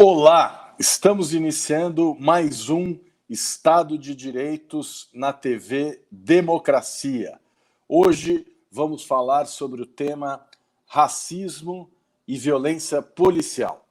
Olá, estamos iniciando mais um Estado de Direitos na TV Democracia. Hoje vamos falar sobre o tema racismo e violência policial.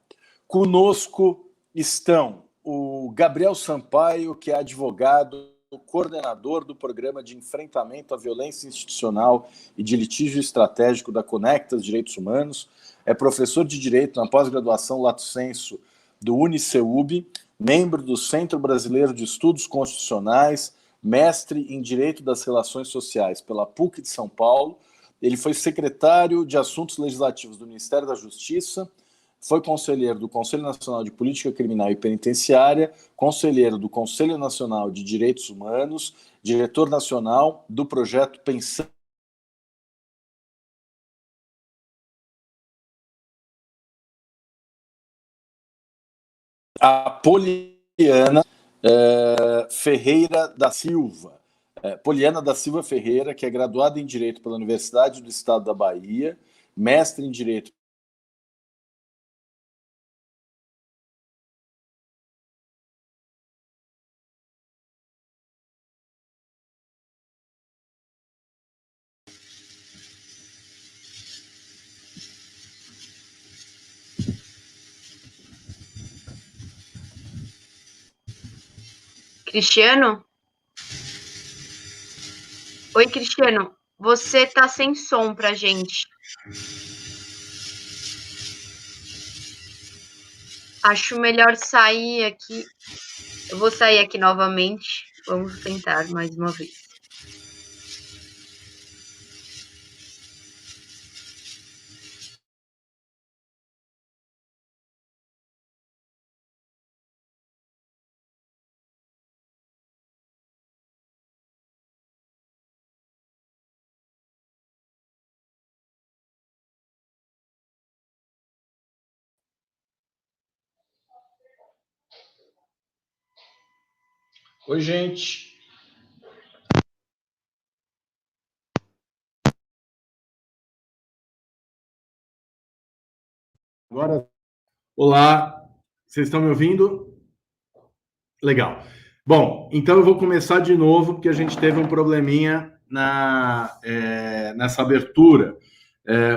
Conosco estão o Gabriel Sampaio, que é advogado, coordenador do Programa de Enfrentamento à Violência Institucional e de Litígio Estratégico da Conectas Direitos Humanos, é professor de Direito na pós-graduação Lato Sensu do UniCeub, membro do Centro Brasileiro de Estudos Constitucionais, mestre em Direito das Relações Sociais pela PUC de São Paulo. Ele foi secretário de Assuntos Legislativos do Ministério da Justiça, foi conselheiro do Conselho Nacional de Política Criminal e Penitenciária, conselheiro do Conselho Nacional de Direitos Humanos, diretor nacional do projeto Pensando a Poliana Ferreira da Silva. Poliana da Silva Ferreira, que é graduada em Direito pela Universidade do Estado da Bahia, mestre em Direito Cristiano? Oi, Cristiano. Você tá sem som pra gente. Acho melhor sair aqui. Eu vou sair aqui novamente. Vamos tentar mais uma vez. Oi, gente. Agora, olá, vocês estão me ouvindo? Legal. Bom, então eu vou começar de novo, porque a gente teve um probleminha nessa abertura.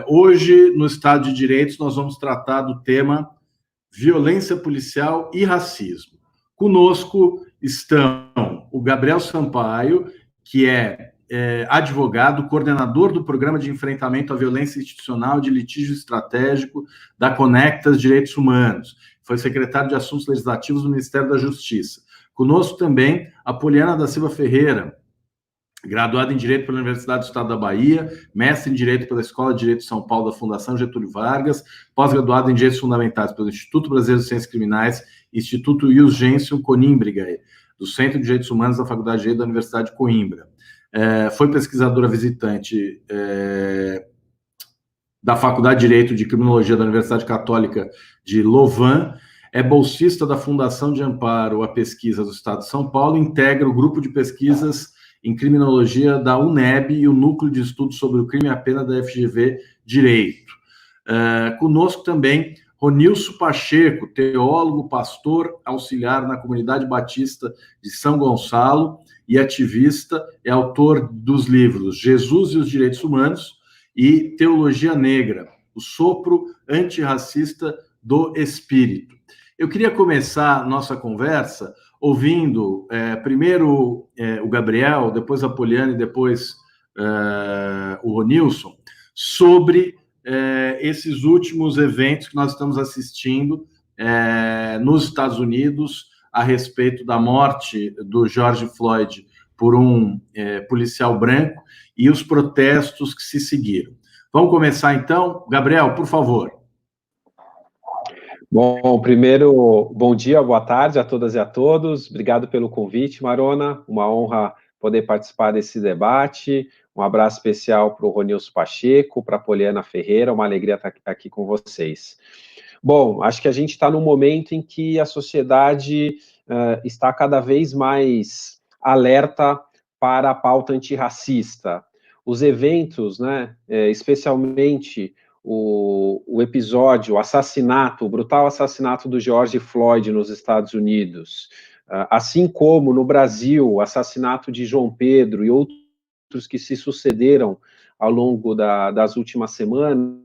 Hoje, no Estado de Direitos, nós vamos tratar do tema violência policial e racismo. Conosco estão o Gabriel Sampaio, que é advogado, coordenador do Programa de Enfrentamento à Violência Institucional de Litígio Estratégico da Conectas Direitos Humanos. Foi secretário de Assuntos Legislativos do Ministério da Justiça. Conosco também a Poliana da Silva Ferreira, graduada em Direito pela Universidade do Estado da Bahia, mestre em Direito pela Escola de Direito de São Paulo da Fundação Getúlio Vargas, pós-graduada em Direitos Fundamentais pelo Instituto Brasileiro de Ciências Criminais, Instituto Ius Gentium Conímbriga, do Centro de Direitos Humanos da Faculdade de Direito da Universidade de Coimbra. Foi pesquisadora visitante da Faculdade de Direito de Criminologia da Universidade Católica de Louvain, é bolsista da Fundação de Amparo à Pesquisa do Estado de São Paulo, integra o grupo de pesquisas em criminologia da UNEB e o núcleo de estudos sobre o crime e a pena da FGV Direito. Conosco também Ronilson Pacheco, teólogo, pastor, auxiliar na comunidade batista de São Gonçalo e ativista, é autor dos livros Jesus e os Direitos Humanos e Teologia Negra, o sopro antirracista do espírito. Eu queria começar nossa conversa ouvindo primeiro o Gabriel, depois a Poliana e depois o Ronilson, sobre esses últimos eventos que nós estamos assistindo nos Estados Unidos a respeito da morte do George Floyd por um policial branco e os protestos que se seguiram. Vamos começar então? Gabriel, por favor. Bom, primeiro, bom dia, boa tarde a todas e a todos. Obrigado pelo convite, Marona. Uma honra poder participar desse debate. Um abraço especial para o Ronilson Pacheco, para a Poliana Ferreira. Uma alegria estar aqui com vocês. Bom, acho que a gente está num momento em que a sociedade está cada vez mais alerta para a pauta antirracista. Os eventos, né, especialmente o episódio, o brutal assassinato do George Floyd nos Estados Unidos, assim como no Brasil, o assassinato de João Pedro e outros que se sucederam ao longo das últimas semanas,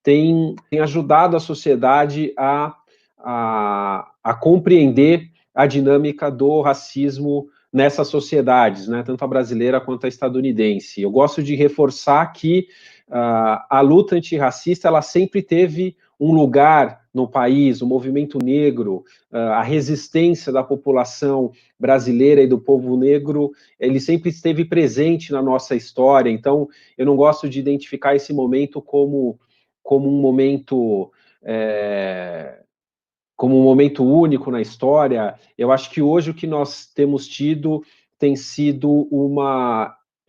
tem ajudado a sociedade a compreender a dinâmica do racismo nessas sociedades, né, tanto a brasileira quanto a estadunidense. Eu gosto de reforçar que a luta antirracista ela sempre teve um lugar no país, o movimento negro, a resistência da população brasileira e do povo negro, ele sempre esteve presente na nossa história. Então, eu não gosto de identificar esse momento como um momento único na história. Eu acho que hoje o que nós temos tido tem sido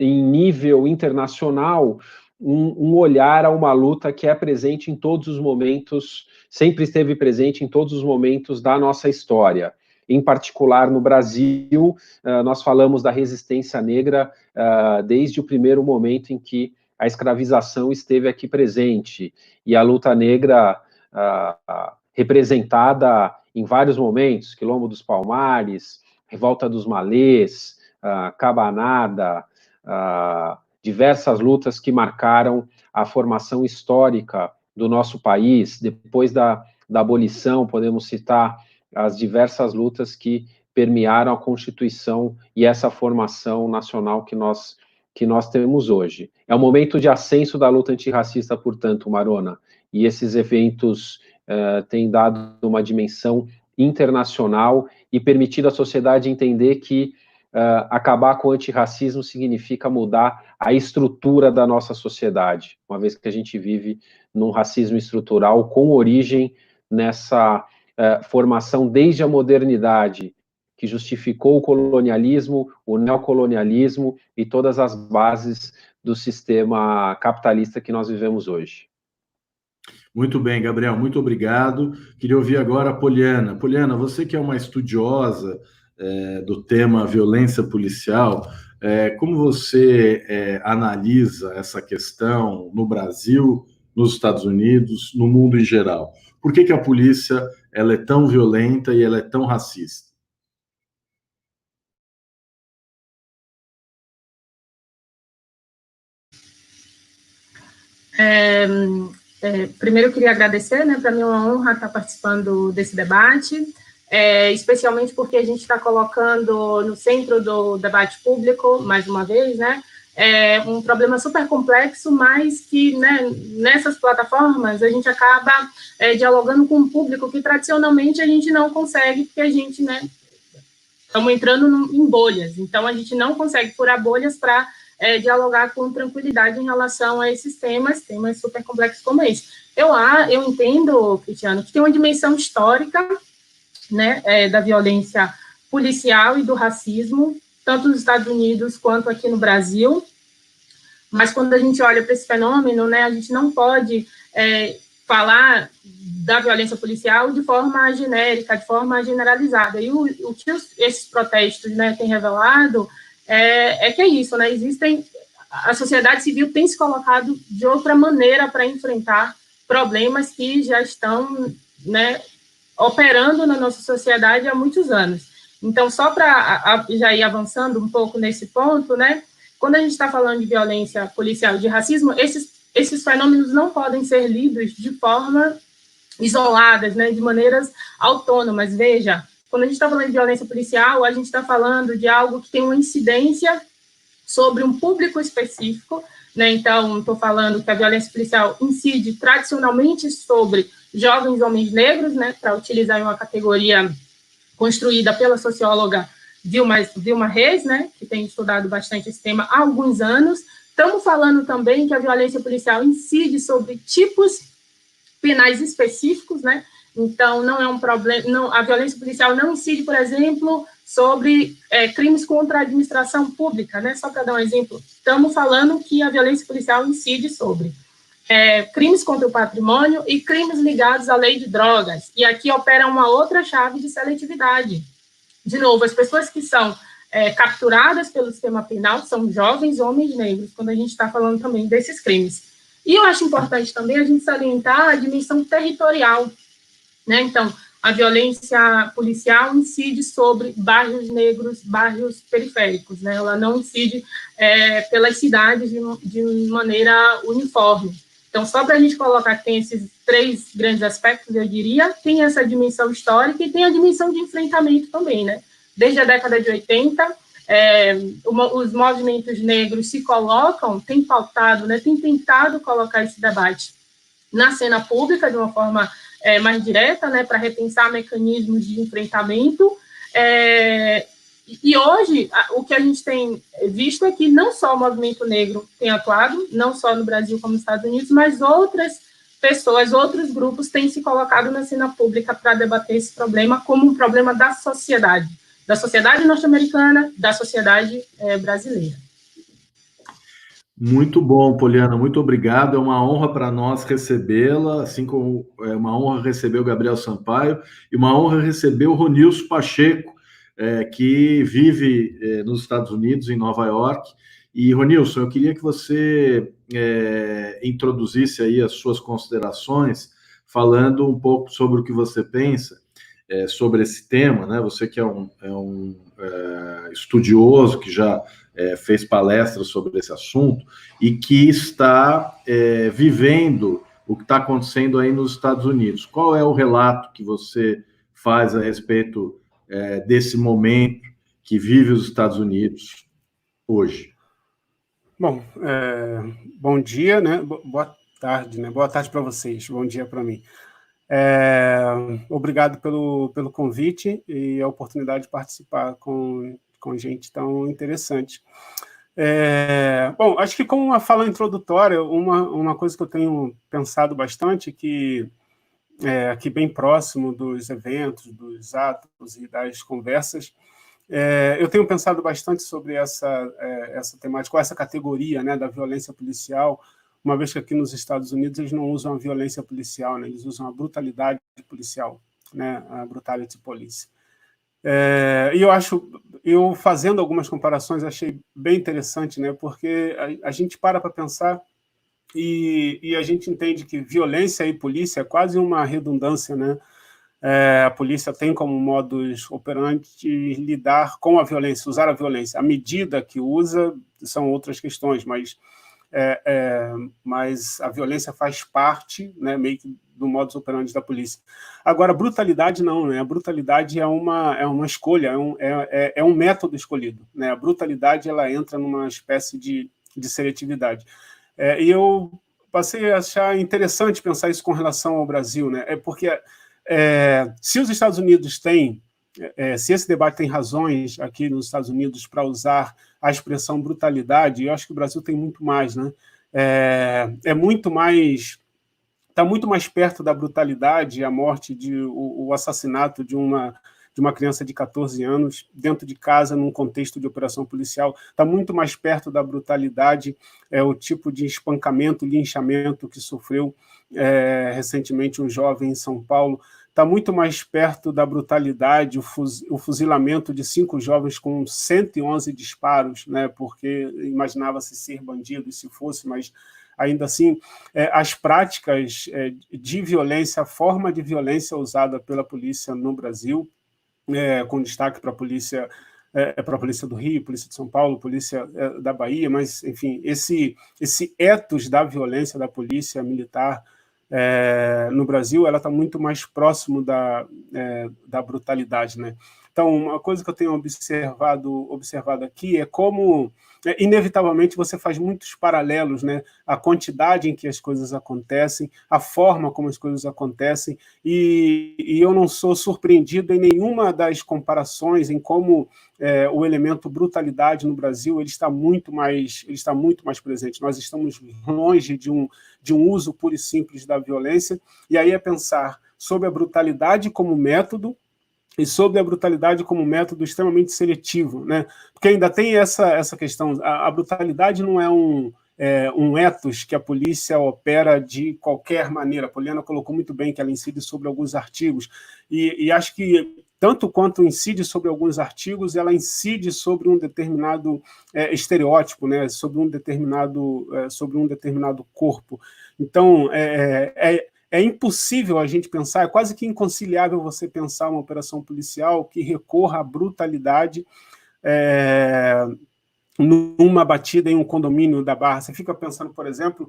em nível internacional, um olhar a uma luta que é presente em todos os momentos, sempre esteve presente em todos os momentos da nossa história. Em particular, no Brasil, nós falamos da resistência negra desde o primeiro momento em que a escravização esteve aqui presente, e a luta negra representada em vários momentos, Quilombo dos Palmares, Revolta dos Malês, Cabanada, diversas lutas que marcaram a formação histórica do nosso país. Depois da abolição, podemos citar as diversas lutas que permearam a Constituição e essa formação nacional que nós temos hoje. É um momento de ascenso da luta antirracista, portanto, Marona, e esses eventos têm dado uma dimensão internacional e permitido à sociedade entender que acabar com o antirracismo significa mudar a estrutura da nossa sociedade, uma vez que a gente vive num racismo estrutural com origem nessa formação desde a modernidade, que justificou o colonialismo, o neocolonialismo e todas as bases do sistema capitalista que nós vivemos hoje. Muito bem, Gabriel, muito obrigado. Queria ouvir agora a Poliana. Poliana, você que é uma estudiosa do tema violência policial, como você analisa essa questão no Brasil, nos Estados Unidos, no mundo em geral? Por que a polícia ela é tão violenta e ela é tão racista? Primeiro eu queria agradecer, né, para mim é uma honra estar participando desse debate, especialmente porque a gente está colocando no centro do debate público, mais uma vez, né, um problema super complexo, mas que, né, nessas plataformas a gente acaba dialogando com um público que tradicionalmente a gente não consegue, porque a gente, né, estamos entrando em bolhas, então a gente não consegue furar bolhas para dialogar com tranquilidade em relação a esses temas super complexos como esse. Eu entendo, Cristiano, que tem uma dimensão histórica, né, da violência policial e do racismo, tanto nos Estados Unidos quanto aqui no Brasil, mas quando a gente olha para esse fenômeno, né, a gente não pode falar da violência policial de forma genérica, de forma generalizada. E o que esses protestos, né, têm revelado que é isso, né? A sociedade civil tem se colocado de outra maneira para enfrentar problemas que já estão, né, operando na nossa sociedade há muitos anos. Então, só para já ir avançando um pouco nesse ponto, né, quando a gente está falando de violência policial e de racismo, esses fenômenos não podem ser lidos de forma isoladas, né, de maneiras autônomas. Veja, quando a gente está falando de violência policial, a gente está falando de algo que tem uma incidência sobre um público específico, né? Então, estou falando que a violência policial incide tradicionalmente sobre jovens homens negros, né, para utilizar uma categoria construída pela socióloga Vilma Reis, né, que tem estudado bastante esse tema há alguns anos. Estamos falando também que a violência policial incide sobre tipos penais específicos, né? Então, não é um problema, a violência policial não incide, por exemplo, sobre crimes contra a administração pública, né? Só para dar um exemplo, estamos falando que a violência policial incide sobre crimes contra o patrimônio e crimes ligados à lei de drogas. E aqui opera uma outra chave de seletividade. De novo, as pessoas que são capturadas pelo sistema penal são jovens homens negros, quando a gente está falando também desses crimes. E eu acho importante também a gente salientar a dimensão territorial, né? Então, a violência policial incide sobre bairros negros, bairros periféricos, né? Ela não incide pelas cidades de maneira uniforme. Então, só para a gente colocar que tem esses 3 grandes aspectos, eu diria, tem essa dimensão histórica e tem a dimensão de enfrentamento também, né? Desde a década de 80, os movimentos negros se colocam, têm pautado, né, têm tentado colocar esse debate na cena pública de uma forma mais direta, né, para repensar mecanismos de enfrentamento. E hoje, o que a gente tem visto é que não só o movimento negro tem atuado, não só no Brasil como nos Estados Unidos, mas outras pessoas, outros grupos têm se colocado na cena pública para debater esse problema como um problema da sociedade norte-americana, da sociedade brasileira. Muito bom, Poliana, muito obrigado. É uma honra para nós recebê-la, assim como é uma honra receber o Gabriel Sampaio e uma honra receber o Ronilson Pacheco, que vive nos Estados Unidos, em Nova York. E, Ronilson, eu queria que você introduzisse aí as suas considerações, falando um pouco sobre o que você pensa sobre esse tema, né? Você que é um estudioso, que já fez palestras sobre esse assunto e que está vivendo o que está acontecendo aí nos Estados Unidos. Qual é o relato que você faz a respeito desse momento que vive os Estados Unidos hoje? Bom, bom dia, né? Boa tarde, né? Boa tarde para vocês, bom dia para mim. Obrigado pelo convite e a oportunidade de participar com gente tão interessante. Bom, acho que como uma fala introdutória, uma coisa que eu tenho pensado bastante, que aqui bem próximo dos eventos, dos atos e das conversas, eu tenho pensado bastante sobre essa temática, ou essa categoria, né, da violência policial, uma vez que aqui nos Estados Unidos eles não usam a violência policial, né, eles usam a brutalidade policial, né, a brutality police. E eu fazendo algumas comparações, achei bem interessante, né, porque a gente para pensar e a gente entende que violência e polícia é quase uma redundância, né? A polícia tem como modus operandi lidar com a violência, usar a violência. A medida que usa são outras questões, mas a violência faz parte, né, meio que do modus operandi da polícia. Agora, a brutalidade não, né? A brutalidade é uma escolha, é um método escolhido, né? A brutalidade ela entra numa espécie de seletividade. E eu passei a achar interessante pensar isso com relação ao Brasil, né? Porque se os Estados Unidos têm, se esse debate tem razões aqui nos Estados Unidos para usar a expressão brutalidade, eu acho que o Brasil tem muito mais, né? Muito mais, está muito mais perto da brutalidade, a morte, o assassinato de uma criança de 14 anos dentro de casa, num contexto de operação policial, está muito mais perto da brutalidade, o tipo de espancamento, linchamento que sofreu recentemente um jovem em São Paulo, está muito mais perto da brutalidade, o fuzilamento de 5 jovens com 111 disparos, né, porque imaginava-se ser bandido, e se fosse, mas ainda assim, as práticas de violência, a forma de violência usada pela polícia no Brasil, com destaque para a polícia do Rio, polícia de São Paulo, polícia da Bahia, mas, enfim, esse ethos da violência da polícia militar no Brasil, ela está muito mais próximo da brutalidade, né? Então, uma coisa que eu tenho observado aqui é como, inevitavelmente, você faz muitos paralelos, né? A quantidade em que as coisas acontecem, a forma como as coisas acontecem, e eu não sou surpreendido em nenhuma das comparações em como o elemento brutalidade no Brasil ele está muito mais presente. Nós estamos longe de um uso puro e simples da violência, e aí é pensar sobre a brutalidade como método, e sobre a brutalidade como método extremamente seletivo, né? Porque ainda tem essa questão, a brutalidade não é um ethos que a polícia opera de qualquer maneira. A Poliana colocou muito bem que ela incide sobre alguns artigos, e acho que tanto quanto incide sobre alguns artigos, ela incide sobre um determinado estereótipo, né, sobre um determinado corpo. Então, é impossível a gente pensar, é quase que inconciliável você pensar uma operação policial que recorra à brutalidade numa batida em um condomínio da Barra. Você fica pensando, por exemplo,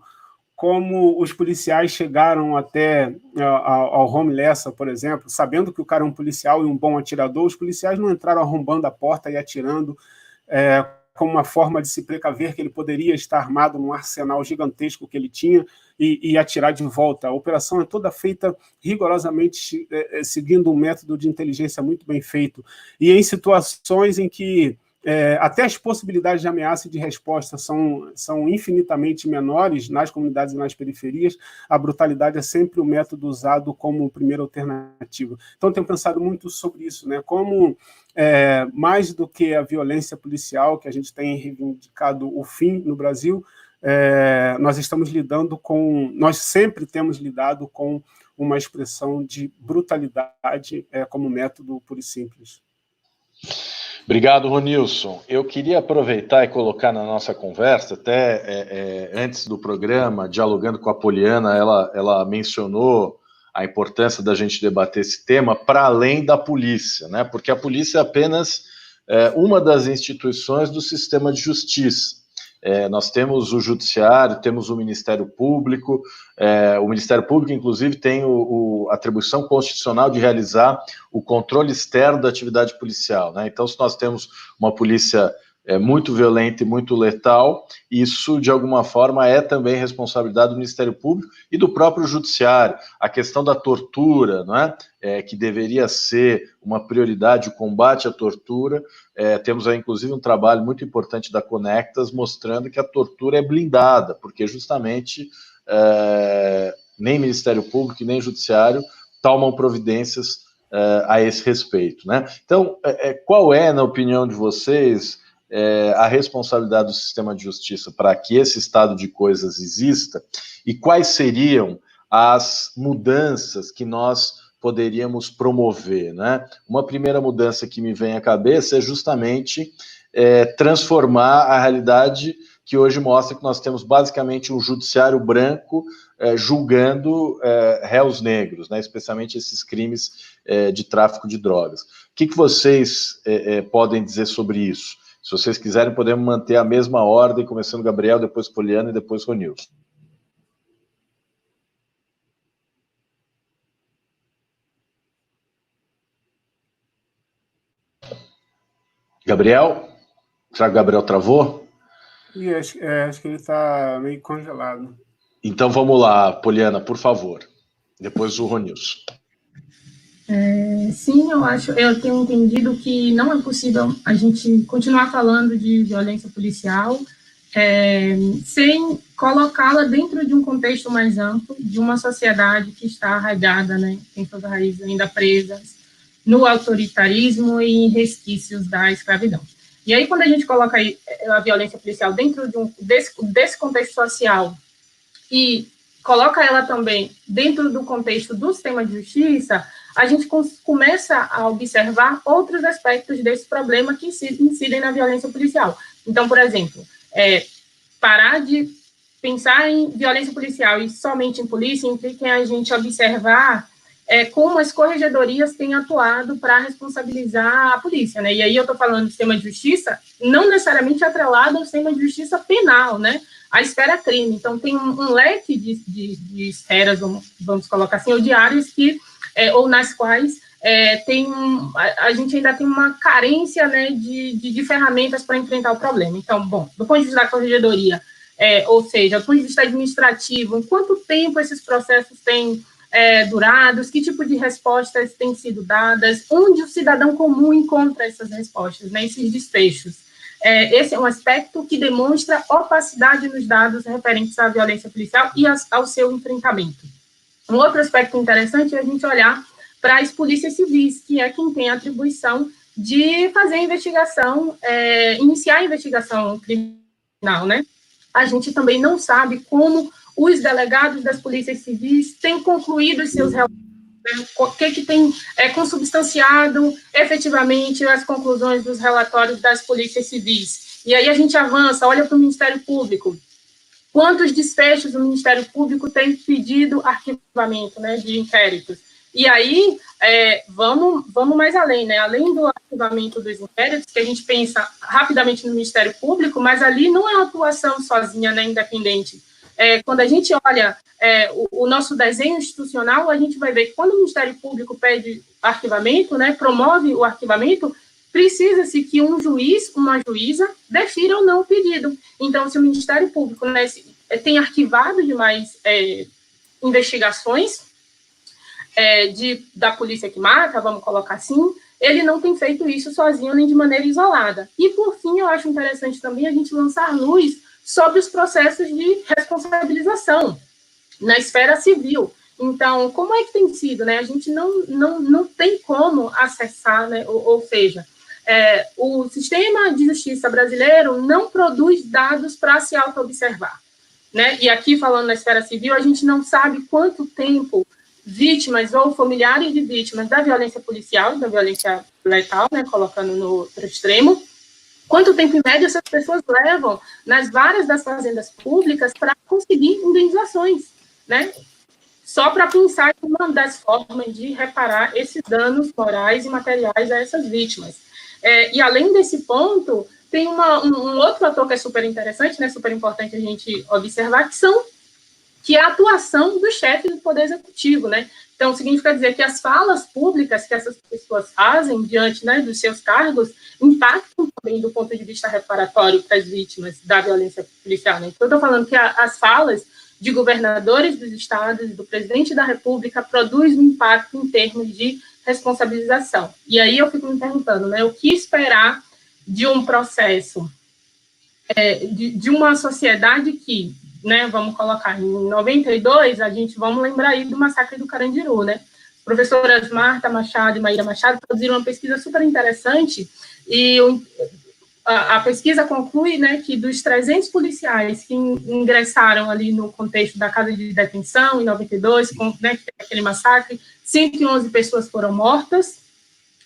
como os policiais chegaram até ao Home Lessa, por exemplo, sabendo que o cara é um policial e um bom atirador, os policiais não entraram arrombando a porta e atirando como uma forma de se precaver que ele poderia estar armado num arsenal gigantesco que ele tinha e atirar de volta. A operação é toda feita rigorosamente seguindo um método de inteligência muito bem feito. E em situações em que até as possibilidades de ameaça e de resposta são infinitamente menores nas comunidades e nas periferias, a brutalidade é sempre o método usado como primeira alternativa. Então, tenho pensado muito sobre isso, né? Como, mais do que a violência policial, que a gente tem reivindicado o fim no Brasil, nós sempre temos lidado com uma expressão de brutalidade como método puro e simples. Obrigado, Ronilson. Eu queria aproveitar e colocar na nossa conversa, até antes do programa, dialogando com a Poliana, ela mencionou a importância da gente debater esse tema para além da polícia, né? Porque a polícia é apenas uma das instituições do sistema de justiça. Nós temos o Judiciário, temos o Ministério Público. O Ministério Público, inclusive, tem a atribuição constitucional de realizar o controle externo da atividade policial, né? Então, se nós temos uma polícia muito violenta e muito letal, isso, de alguma forma, é também responsabilidade do Ministério Público e do próprio Judiciário. A questão da tortura, não é? Que deveria ser uma prioridade, o combate à tortura. Temos aí, inclusive, um trabalho muito importante da Conectas mostrando que a tortura é blindada, porque justamente nem Ministério Público e nem Judiciário tomam providências a esse respeito, né? Então, qual é, na opinião de vocês, a responsabilidade do sistema de justiça para que esse estado de coisas exista e quais seriam as mudanças que nós poderíamos promover, né? Uma primeira mudança que me vem à cabeça é justamente transformar a realidade que hoje mostra que nós temos basicamente um judiciário branco julgando réus negros, né? Especialmente esses crimes de tráfico de drogas. O que vocês podem dizer sobre isso? Se vocês quiserem, podemos manter a mesma ordem, começando Gabriel, depois Poliana e depois Ronilson. Gabriel? Será que o Gabriel travou? Acho que ele está meio congelado. Então vamos lá, Poliana, por favor. Depois o Ronilson. Sim, eu tenho entendido que não é possível a gente continuar falando de violência policial sem colocá-la dentro de um contexto mais amplo, de uma sociedade que está arraigada, né, tem suas raízes ainda presas no autoritarismo e em resquícios da escravidão. E aí, quando a gente coloca aí a violência policial dentro desse contexto social e coloca ela também dentro do contexto do sistema de justiça, a gente começa a observar outros aspectos desse problema que incidem na violência policial. Então, por exemplo, parar de pensar em violência policial e somente em polícia implica em a gente observar como as corregedorias têm atuado para responsabilizar a polícia, né? E aí eu estou falando do sistema de justiça, não necessariamente atrelado ao sistema de justiça penal, né? A esfera crime. Então, tem um leque de esferas, vamos colocar assim, ou de áreas ou nas quais a gente ainda tem uma carência, né, de ferramentas para enfrentar o problema. Então, bom, do ponto de vista da corregedoria, ou seja, do ponto de vista administrativo, em quanto tempo esses processos têm durados, que tipo de respostas têm sido dadas, onde o cidadão comum encontra essas respostas, né, esses desfechos. Esse é um aspecto que demonstra opacidade nos dados referentes à violência policial e ao seu enfrentamento. Um outro aspecto interessante é a gente olhar para as polícias civis, que é quem tem a atribuição de fazer a investigação, iniciar a investigação criminal, né? A gente também não sabe como os delegados das polícias civis têm concluído os seus relatórios né? O que tem consubstanciado efetivamente as conclusões dos relatórios das polícias civis. E aí a gente avança, olha para o Ministério Público. Quantos desfechos o Ministério Público tem pedido arquivamento, né, de inquéritos? E aí, vamos mais além, né? Além do arquivamento dos inquéritos, que a gente pensa rapidamente no Ministério Público, mas ali não é uma atuação sozinha, né, independente. Quando a gente olha o nosso desenho institucional, a gente vai ver que quando o Ministério Público pede arquivamento, né, promove o arquivamento, precisa-se que um juiz, uma juíza, defira ou não o pedido. Então, se o Ministério Público, né, tem arquivado demais investigações da polícia que mata, vamos colocar assim, ele não tem feito isso sozinho nem de maneira isolada. E, por fim, eu acho interessante também a gente lançar luz sobre os processos de responsabilização na esfera civil. Então, como é que tem sido, né? A gente não tem como acessar, né? Ou seja, o sistema de justiça brasileiro não produz dados para se auto-observar, né? E aqui, falando na esfera civil, a gente não sabe quanto tempo vítimas ou familiares de vítimas da violência policial, da violência letal, né? Colocando no outro extremo, quanto tempo, em média, essas pessoas levam nas várias das fazendas públicas para conseguir indenizações, né? Só para pensar em uma das formas de reparar esses danos morais e materiais a essas vítimas. E, além desse ponto, tem um outro fator que é super interessante, né, super importante a gente observar, que é a atuação do chefe do Poder Executivo, né? Então, significa dizer que as falas públicas que essas pessoas fazem diante, né, dos seus cargos impactam também do ponto de vista reparatório para as vítimas da violência policial, né? Então, eu estou falando que as falas de governadores dos estados e do presidente da República produzem um impacto em termos de responsabilização. E aí eu fico me perguntando, né, o que esperar de um processo, de uma sociedade que, né, vamos colocar, em 92, vamos lembrar aí do massacre do Carandiru, né? As professoras Marta Machado e Maíra Machado produziram uma pesquisa super interessante e a pesquisa conclui, né, que dos 300 policiais que ingressaram ali no contexto da casa de detenção, em 92, né, aquele massacre, 111 pessoas foram mortas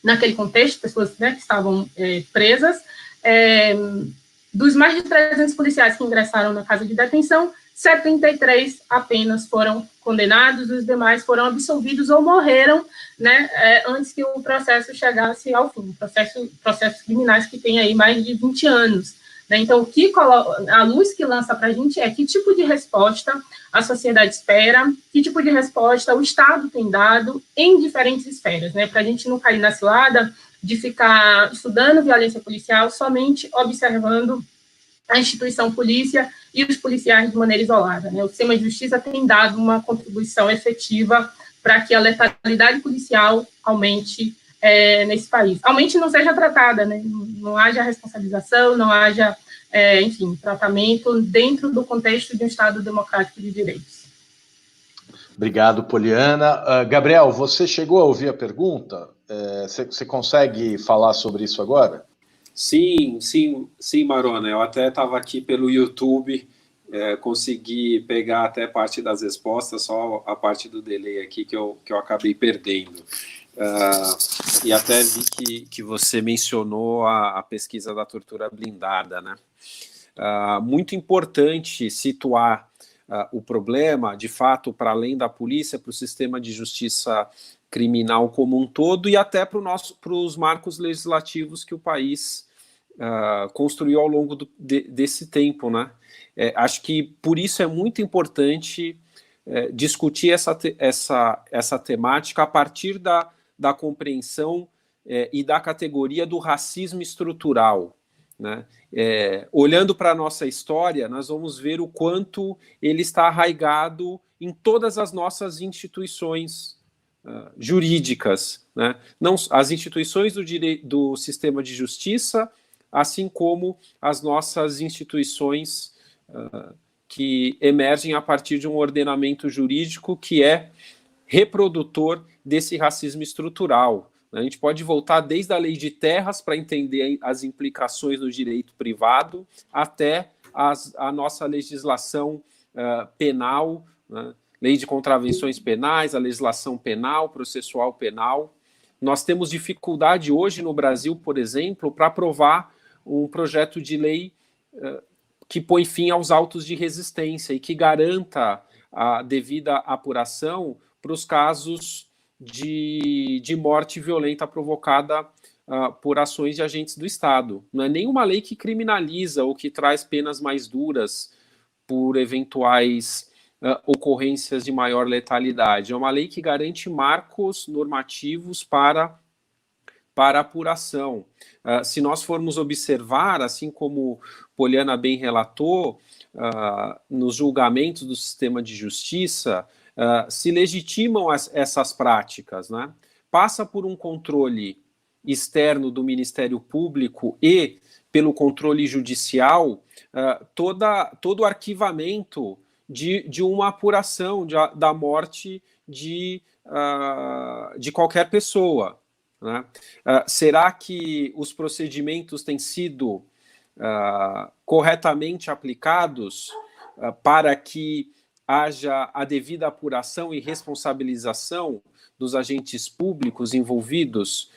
naquele contexto, pessoas, né, que estavam presas. Dos mais de 300 policiais que ingressaram na casa de detenção, 73 apenas foram condenados, os demais foram absolvidos ou morreram, né, antes que o processo chegasse ao fim. Processos criminais que têm aí mais de 20 anos. Né? Então, a luz que lança para a gente é que tipo de resposta a sociedade espera, que tipo de resposta o Estado tem dado em diferentes esferas, né, para a gente não cair na cilada de ficar estudando violência policial somente observando a instituição polícia e os policiais de maneira isolada, né? O sistema de justiça tem dado uma contribuição efetiva para que a letalidade policial aumente nesse país. Aumente e não seja tratada, né? Não haja responsabilização, não haja, enfim, tratamento dentro do contexto de um Estado democrático de direitos. Obrigado, Poliana. Gabriel, você chegou a ouvir a pergunta? Você consegue falar sobre isso agora? Sim, Marona. Eu até estava aqui pelo YouTube, consegui pegar até parte das respostas, só a parte do delay aqui que eu acabei perdendo. E até vi que você mencionou a pesquisa da tortura blindada, né? Muito importante situar o problema, de fato, para além da polícia, para o sistema de justiça criminal como um todo e até para os marcos legislativos que o país construiu ao longo desse tempo, né? Acho que por isso é muito importante discutir essa temática a partir da compreensão e da categoria do racismo estrutural, né? Olhando para a nossa história, nós vamos ver o quanto ele está arraigado em todas as nossas instituições jurídicas, né? Não, as instituições do sistema de justiça, assim como as nossas instituições que emergem a partir de um ordenamento jurídico que é reprodutor desse racismo estrutural. A gente pode voltar desde a lei de terras para entender as implicações do direito privado até a nossa legislação penal, né, lei de contravenções penais, a legislação penal, processual penal. Nós temos dificuldade hoje no Brasil, por exemplo, para aprovar um projeto de lei que põe fim aos autos de resistência e que garanta a devida apuração para os casos de morte violenta provocada por ações de agentes do Estado. Não é nenhuma lei que criminaliza ou que traz penas mais duras por eventuais ocorrências de maior letalidade. É uma lei que garante marcos normativos para apuração. Se nós formos observar, assim como Poliana bem relatou, nos julgamentos do sistema de justiça, se legitimam essas práticas, né? Passa por um controle externo do Ministério Público e pelo controle judicial todo o arquivamento de uma apuração da morte de qualquer pessoa, né? Será que os procedimentos têm sido corretamente aplicados para que haja a devida apuração e responsabilização dos agentes públicos envolvidos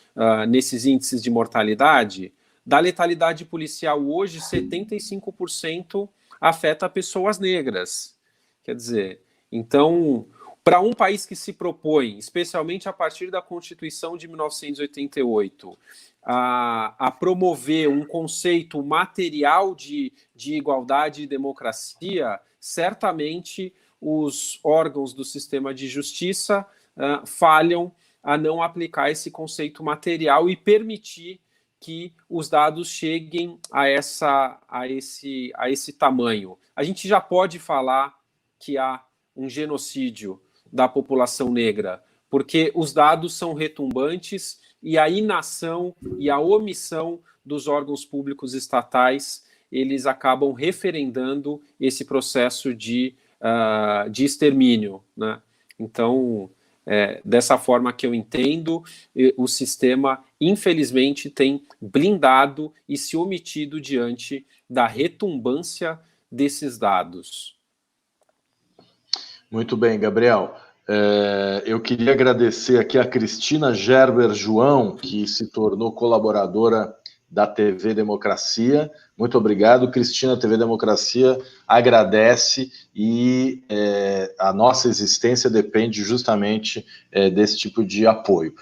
nesses índices de mortalidade? Da letalidade policial hoje, 75% afeta pessoas negras. Quer dizer, então, para um país que se propõe, especialmente a partir da Constituição de 1988, a promover um conceito material de igualdade e democracia, certamente os órgãos do sistema de justiça falham a não aplicar esse conceito material e permitir que os dados cheguem a esse tamanho. A gente já pode falar que há um genocídio da população negra, porque os dados são retumbantes e a inação e a omissão dos órgãos públicos estatais, eles acabam referendando esse processo de extermínio, né? Então, dessa forma que eu entendo, o sistema, infelizmente, tem blindado e se omitido diante da retumbância desses dados. Muito bem, Gabriel. Eu queria agradecer aqui a Cristina Gerber João, que se tornou colaboradora da TV Democracia. Muito obrigado, Cristina. A TV Democracia agradece e a nossa existência depende justamente desse tipo de apoio.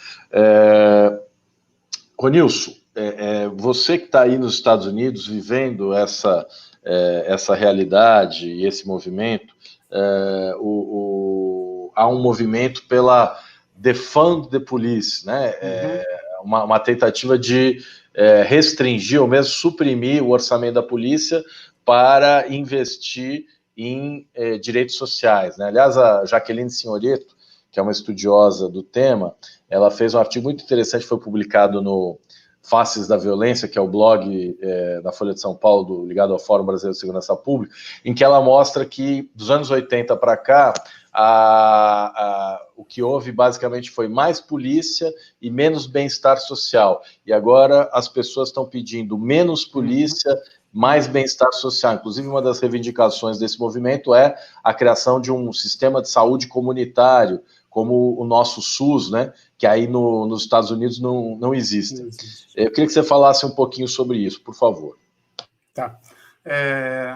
Ronilson, você que está aí nos Estados Unidos vivendo essa realidade e esse movimento, há um movimento pela Defund the Police, né? Uma tentativa de restringir ou mesmo suprimir o orçamento da polícia para investir em direitos sociais, né? Aliás, a Jaqueline Signoretto, que é uma estudiosa do tema, ela fez um artigo muito interessante, foi publicado no Faces da Violência, que é o blog da Folha de São Paulo, ligado ao Fórum Brasileiro de Segurança Pública, em que ela mostra que, dos anos 80 para cá, o que houve basicamente foi mais polícia e menos bem-estar social. E agora as pessoas estão pedindo menos polícia, mais bem-estar social. Inclusive, uma das reivindicações desse movimento é a criação de um sistema de saúde comunitário, como o nosso SUS, né, que aí nos Estados Unidos não existe. Eu queria que você falasse um pouquinho sobre isso, por favor. Tá.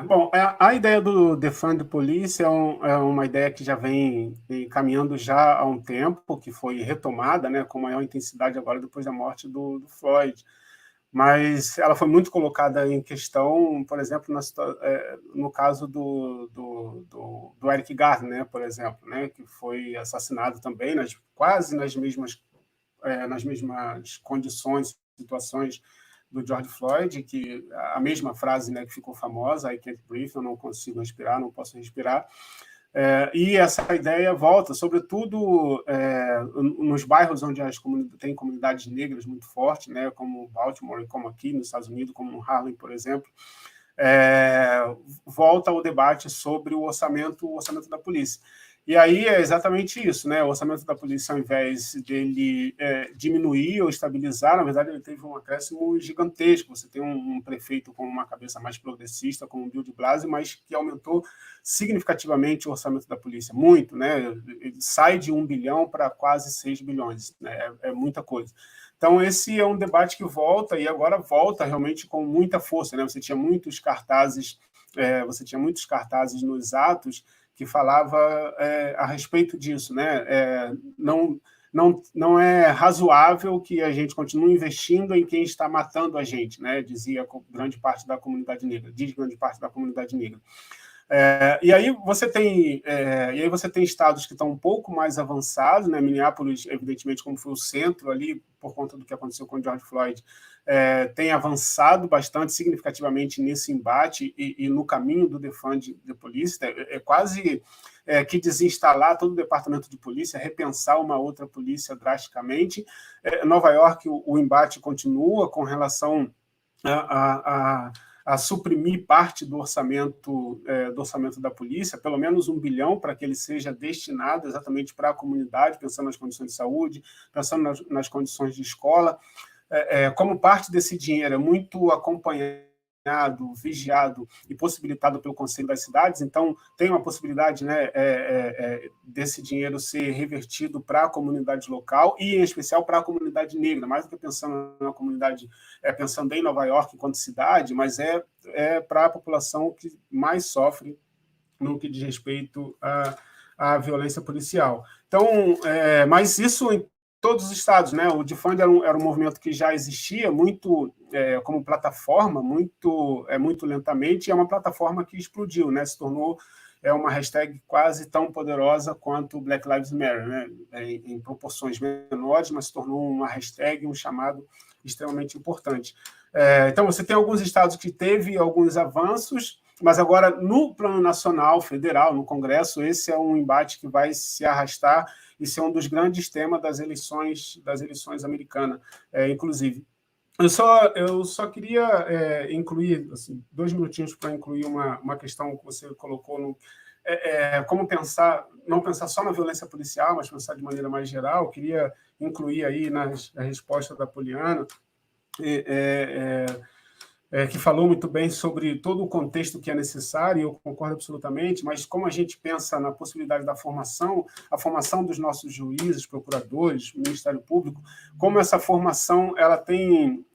Bom, a ideia do Defund the Police é uma ideia que já vem caminhando já há um tempo, que foi retomada, né, com maior intensidade agora depois da morte do Floyd. Mas ela foi muito colocada em questão, por exemplo, no caso do Eric Garner, né, por exemplo, né, que foi assassinado também quase nas mesmas condições, situações do George Floyd, que a mesma frase, né, que ficou famosa, I can't breathe, eu não consigo respirar, não posso respirar. E essa ideia volta, sobretudo nos bairros onde tem comunidades negras muito fortes, né, como Baltimore, como aqui nos Estados Unidos, como Harlem, por exemplo, volta ao debate sobre o orçamento da polícia. E aí é exatamente isso, né? O orçamento da polícia, ao invés dele diminuir ou estabilizar, na verdade ele teve um acréscimo gigantesco. Você tem um prefeito com uma cabeça mais progressista, como o Bill de Blasio, mas que aumentou significativamente o orçamento da polícia, muito, né? Ele sai de 1 bilhão para quase 6 bilhões, né? É muita coisa. Então, esse é um debate que volta, e agora volta realmente com muita força, né? Você tinha muitos cartazes nos atos que falava a respeito disso, né? Não é razoável que a gente continue investindo em quem está matando a gente, né? Diz grande parte da comunidade negra. E aí você tem estados que estão um pouco mais avançados, né? Minneapolis, evidentemente, como foi o centro ali, por conta do que aconteceu com o George Floyd, tem avançado bastante significativamente nesse embate e no caminho do defund the police. É quase que desinstalar todo o departamento de polícia, repensar uma outra polícia drasticamente. Nova York, o embate continua com relação a suprimir parte do orçamento da polícia, pelo menos 1 bilhão, para que ele seja destinado exatamente para a comunidade, pensando nas condições de saúde, pensando nas condições de escola. Como parte desse dinheiro é muito acompanhado, vigiado e possibilitado pelo Conselho das Cidades, então tem uma possibilidade, né, desse dinheiro ser revertido para a comunidade local e, em especial, para a comunidade negra, mais do que pensando na comunidade, pensando em Nova York enquanto cidade, mas para a população que mais sofre no que diz respeito à violência policial. Então, mas isso em todos os estados, né? O defund era um movimento que já existia muito como plataforma, muito lentamente, e é uma plataforma que explodiu, né? Se tornou uma hashtag quase tão poderosa quanto Black Lives Matter, né? Em proporções menores, mas se tornou uma hashtag, um chamado extremamente importante. Então, você tem alguns estados que teve alguns avanços, mas agora, no plano nacional, federal, no Congresso, esse é um embate que vai se arrastar e ser um dos grandes temas das eleições americanas, inclusive. Eu só queria incluir, assim, 2 minutinhos para incluir uma questão que você colocou como não pensar só na violência policial, mas pensar de maneira mais geral. Eu queria incluir aí na resposta da Poliana, que falou muito bem sobre todo o contexto que é necessário, e eu concordo absolutamente, mas como a gente pensa na possibilidade da formação, a formação dos nossos juízes, procuradores, Ministério Público, como essa formação ela tem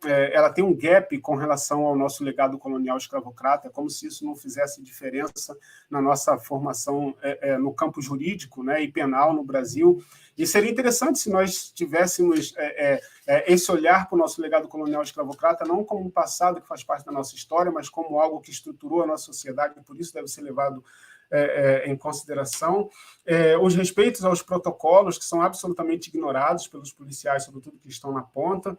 um gap com relação ao nosso legado colonial escravocrata, como se isso não fizesse diferença na nossa formação no campo jurídico, né, e penal no Brasil. E seria interessante se nós tivéssemos esse olhar para o nosso legado colonial escravocrata, não como um passado que faz parte da nossa história, mas como algo que estruturou a nossa sociedade, e por isso deve ser levado em consideração. Os respeitos aos protocolos, que são absolutamente ignorados pelos policiais, sobretudo que estão na ponta.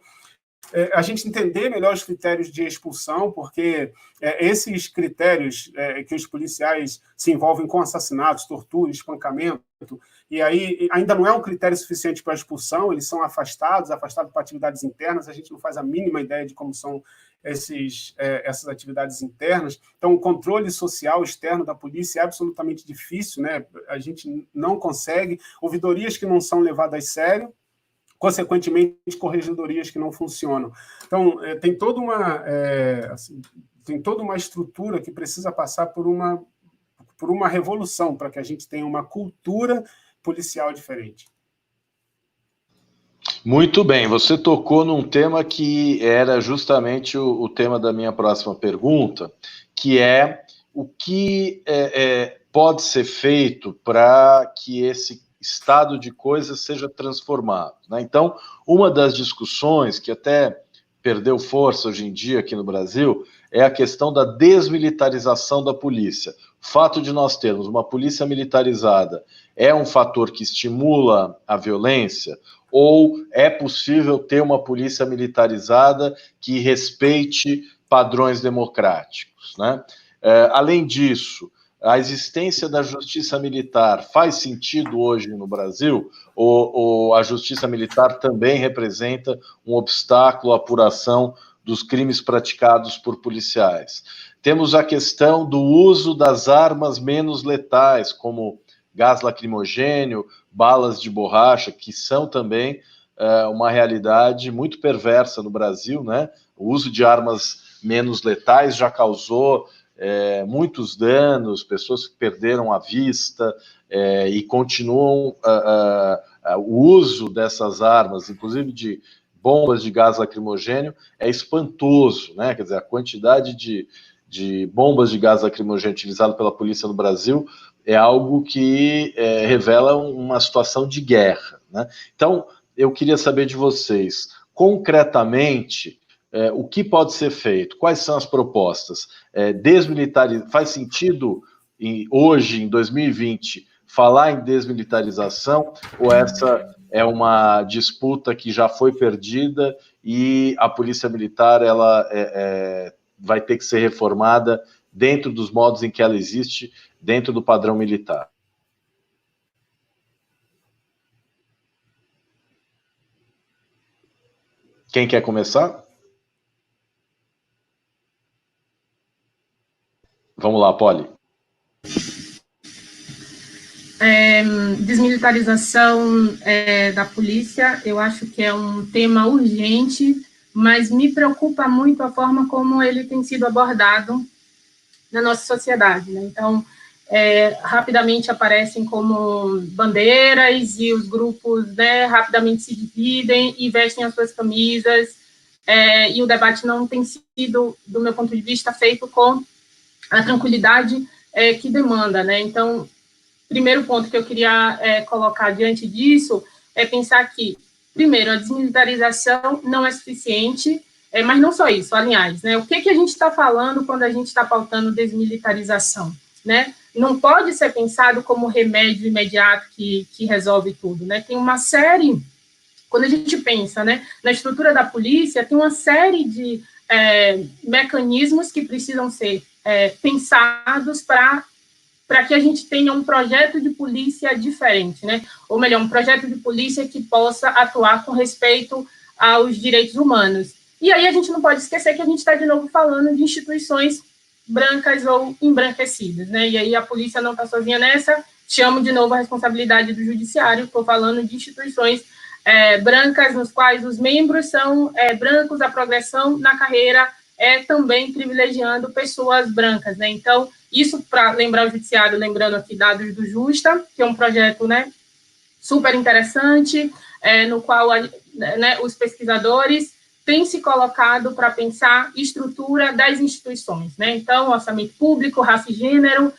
A gente entender melhor os critérios de expulsão, porque esses critérios que os policiais se envolvem com assassinatos, tortura, espancamento, e aí ainda não é um critério suficiente para a expulsão, eles são afastados para atividades internas, a gente não faz a mínima ideia de como são essas atividades internas. Então, o controle social externo da polícia é absolutamente difícil, né? A gente não consegue, ouvidorias que não são levadas a sério, consequentemente, corregedorias que não funcionam. Então, tem toda uma estrutura que precisa passar por uma revolução para que a gente tenha uma cultura policial diferente. Muito bem, você tocou num tema que era justamente o tema da minha próxima pergunta, que é o que pode ser feito para que esse estado de coisas seja transformado, né? Então, uma das discussões que até perdeu força hoje em dia aqui no Brasil é a questão da desmilitarização da polícia. O fato de nós termos uma polícia militarizada é um fator que estimula a violência, ou é possível ter uma polícia militarizada que respeite padrões democráticos, né? Além disso, a existência da justiça militar faz sentido hoje no Brasil? Ou a justiça militar também representa um obstáculo à apuração dos crimes praticados por policiais? Temos a questão do uso das armas menos letais, como gás lacrimogênio, balas de borracha, que são também uma realidade muito perversa no Brasil, né? O uso de armas menos letais já causou muitos danos, pessoas que perderam a vista e continuam o uso dessas armas, inclusive de bombas de gás lacrimogênio, é espantoso, né? Quer dizer, a quantidade de bombas de gás lacrimogêneo utilizado pela polícia no Brasil é algo que revela uma situação de guerra, né? Então, eu queria saber de vocês, concretamente, o que pode ser feito? Quais são as propostas? Faz sentido, hoje, em 2020, falar em desmilitarização, ou essa é uma disputa que já foi perdida e a Polícia Militar ela vai ter que ser reformada dentro dos modos em que ela existe, dentro do padrão militar? Quem quer começar? Vamos lá, Polly. Desmilitarização da polícia, eu acho que é um tema urgente, mas me preocupa muito a forma como ele tem sido abordado na nossa sociedade, né? Então, rapidamente aparecem como bandeiras e os grupos, né, rapidamente se dividem e vestem as suas camisas, e o debate não tem sido, do meu ponto de vista, feito com a tranquilidade que demanda, né? Então, primeiro ponto que eu queria colocar diante disso é pensar que, primeiro, a desmilitarização não é suficiente, mas não só isso, aliás, né? O que a gente está falando quando a gente está pautando desmilitarização, né? Não pode ser pensado como remédio imediato que resolve tudo, né? Tem uma série, quando a gente pensa, né, na estrutura da polícia, tem uma série de mecanismos que precisam ser pensados para que a gente tenha um projeto de polícia diferente, né? Ou melhor, um projeto de polícia que possa atuar com respeito aos direitos humanos. E aí a gente não pode esquecer que a gente está, de novo, falando de instituições brancas ou embranquecidas, né? E aí a polícia não está sozinha nessa, chamo de novo a responsabilidade do judiciário, estou falando de instituições brancas, nos quais os membros são brancos, a progressão na carreira também privilegiando pessoas brancas, né? Então, isso para lembrar o judiciário, lembrando aqui dados do Justa, que é um projeto, né, super interessante, no qual os pesquisadores têm se colocado para pensar estrutura das instituições, né? Então, orçamento público, raça e gênero,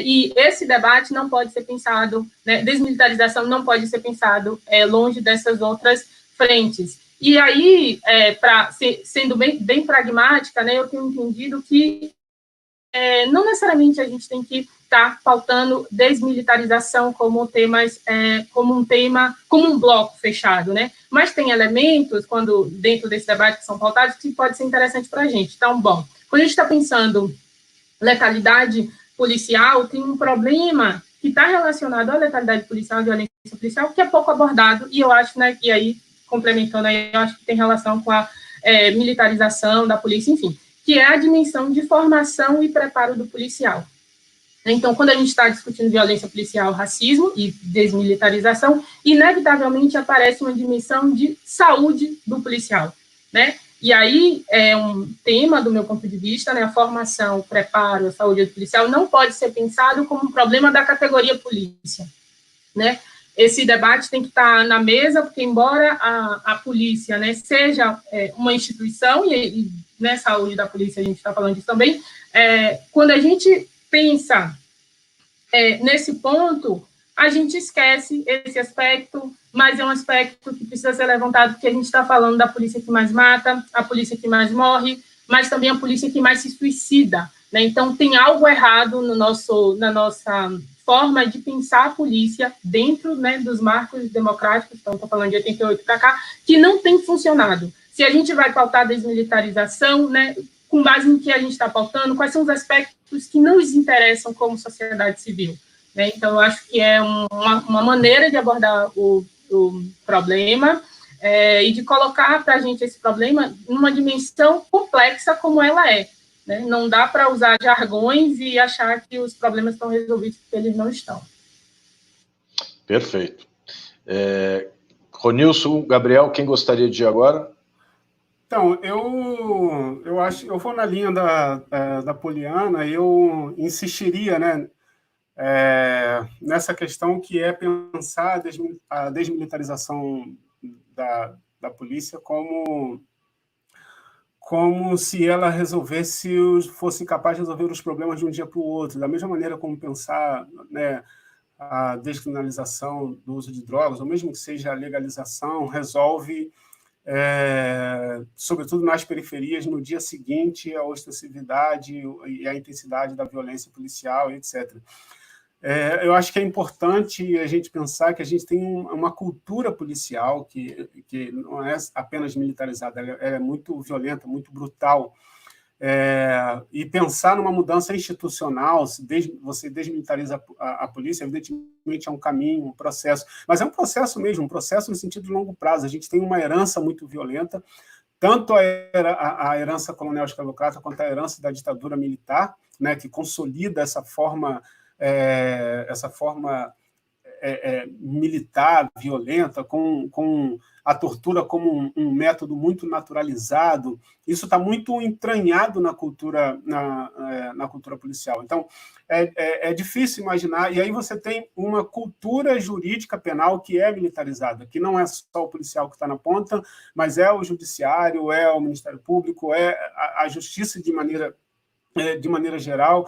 e esse debate não pode ser pensado, né, desmilitarização não pode ser pensado longe dessas outras frentes. E aí, sendo bem pragmática, né, eu tenho entendido que não necessariamente a gente tem que estar pautando desmilitarização como um bloco fechado, né? Mas tem elementos, dentro desse debate que são pautados, que pode ser interessante para a gente. Então, bom, quando a gente está pensando letalidade policial, tem um problema que está relacionado à letalidade policial, violência policial, que é pouco abordado, e eu acho, né, e aí, complementando aí, eu acho que tem relação com a militarização da polícia, enfim, que é a dimensão de formação e preparo do policial. Então, quando a gente está discutindo violência policial, racismo e desmilitarização, inevitavelmente aparece uma dimensão de saúde do policial, né? E aí, é um tema, do meu ponto de vista, né, a formação, o preparo, a saúde do policial não pode ser pensado como um problema da categoria polícia, né? Esse debate tem que estar na mesa, porque embora a polícia, né, seja uma instituição, e né, saúde da polícia, a gente está falando disso também, quando a gente pensa nesse ponto, a gente esquece esse aspecto, mas é um aspecto que precisa ser levantado, porque a gente está falando da polícia que mais mata, a polícia que mais morre, mas também a polícia que mais se suicida, né? Então, tem algo errado na nossa forma de pensar a polícia dentro, né, dos marcos democráticos, então estou falando de 88 para cá, que não tem funcionado. Se a gente vai pautar a desmilitarização, né, com base em que a gente está pautando, quais são os aspectos que não nos interessam como sociedade civil, né? Então, eu acho que é uma maneira de abordar o problema e de colocar para a gente esse problema numa dimensão complexa como ela é, né? Não dá para usar jargões e achar que os problemas estão resolvidos, porque eles não estão. Perfeito. Ronilson, Gabriel, quem gostaria de ir agora? Então, eu acho, eu vou na linha da Poliana, eu insistiria, né, nessa questão que é pensar a desmilitarização da polícia como se ela fosse capaz de resolver os problemas de um dia para o outro, da mesma maneira como pensar, né, a descriminalização do uso de drogas, ou mesmo que seja a legalização, resolve, sobretudo nas periferias, no dia seguinte, a ostensividade e a intensidade da violência policial, etc. Eu acho que é importante a gente pensar que a gente tem uma cultura policial que não é apenas militarizada, ela é muito violenta, muito brutal. E pensar numa mudança institucional, você desmilitariza a polícia, evidentemente é um caminho, um processo, mas é um processo mesmo, um processo no sentido de longo prazo. A gente tem uma herança muito violenta, tanto a herança colonial escravocrata quanto a herança da ditadura militar, né, que consolida essa forma militar, violenta, com a tortura como um método muito naturalizado. Isso está muito entranhado na cultura policial. Então, é difícil imaginar, e aí você tem uma cultura jurídica penal que é militarizada, que não é só o policial que está na ponta, mas é o judiciário, é o Ministério Público, é a justiça de maneira geral,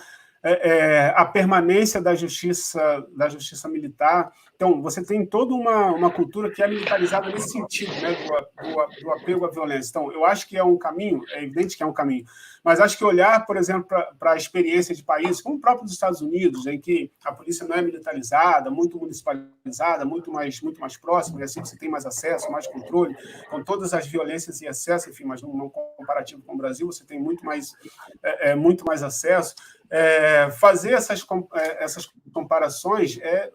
a permanência da justiça militar. Então, você tem toda uma cultura que é militarizada nesse sentido, né, do apego à violência. Então, eu acho que é um caminho, é evidente que é um caminho, mas acho que olhar, por exemplo, para a experiência de países como o próprio dos Estados Unidos, em que a polícia não é militarizada, muito municipalizada, muito mais próxima, e assim você tem mais acesso, mais controle, com todas as violências e excessos, enfim, mas num comparativo com o Brasil, você tem muito mais acesso. Fazer essas comparações é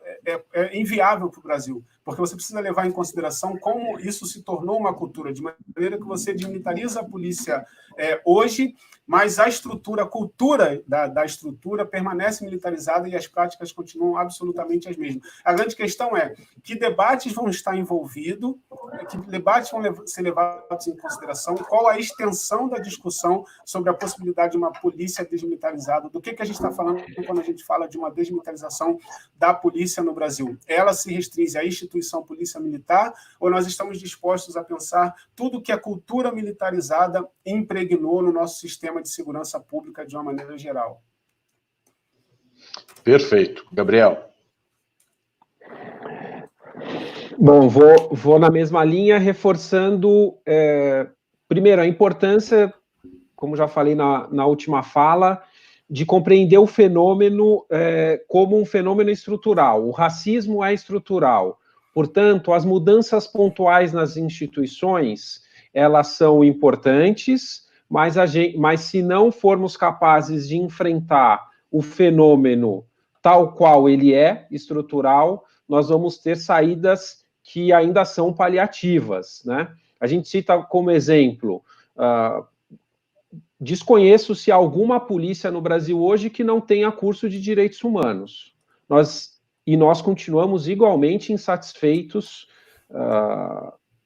inviável para o Brasil, porque você precisa levar em consideração como isso se tornou uma cultura, de maneira que você desmilitariza a polícia hoje, mas a cultura da estrutura permanece militarizada e as práticas continuam absolutamente as mesmas. A grande questão é que debates vão estar envolvidos, que debates vão ser levados em consideração, qual a extensão da discussão sobre a possibilidade de uma polícia desmilitarizada, do que a gente está falando quando a gente fala de uma desmilitarização da polícia no Brasil. Ela se restringe à instituição polícia militar, ou nós estamos dispostos a pensar tudo que a cultura militarizada impregnou no nosso sistema de segurança pública de uma maneira geral? Perfeito. Gabriel. Bom, vou na mesma linha, reforçando, primeiro, a importância, como já falei na última fala, de compreender o fenômeno como um fenômeno estrutural. O racismo é estrutural. Portanto, as mudanças pontuais nas instituições, elas são importantes, mas se não formos capazes de enfrentar o fenômeno tal qual ele é, estrutural, nós vamos ter saídas que ainda são paliativas, né? A gente cita como exemplo, desconheço se há alguma polícia no Brasil hoje que não tenha curso de direitos humanos. Nós continuamos igualmente insatisfeitos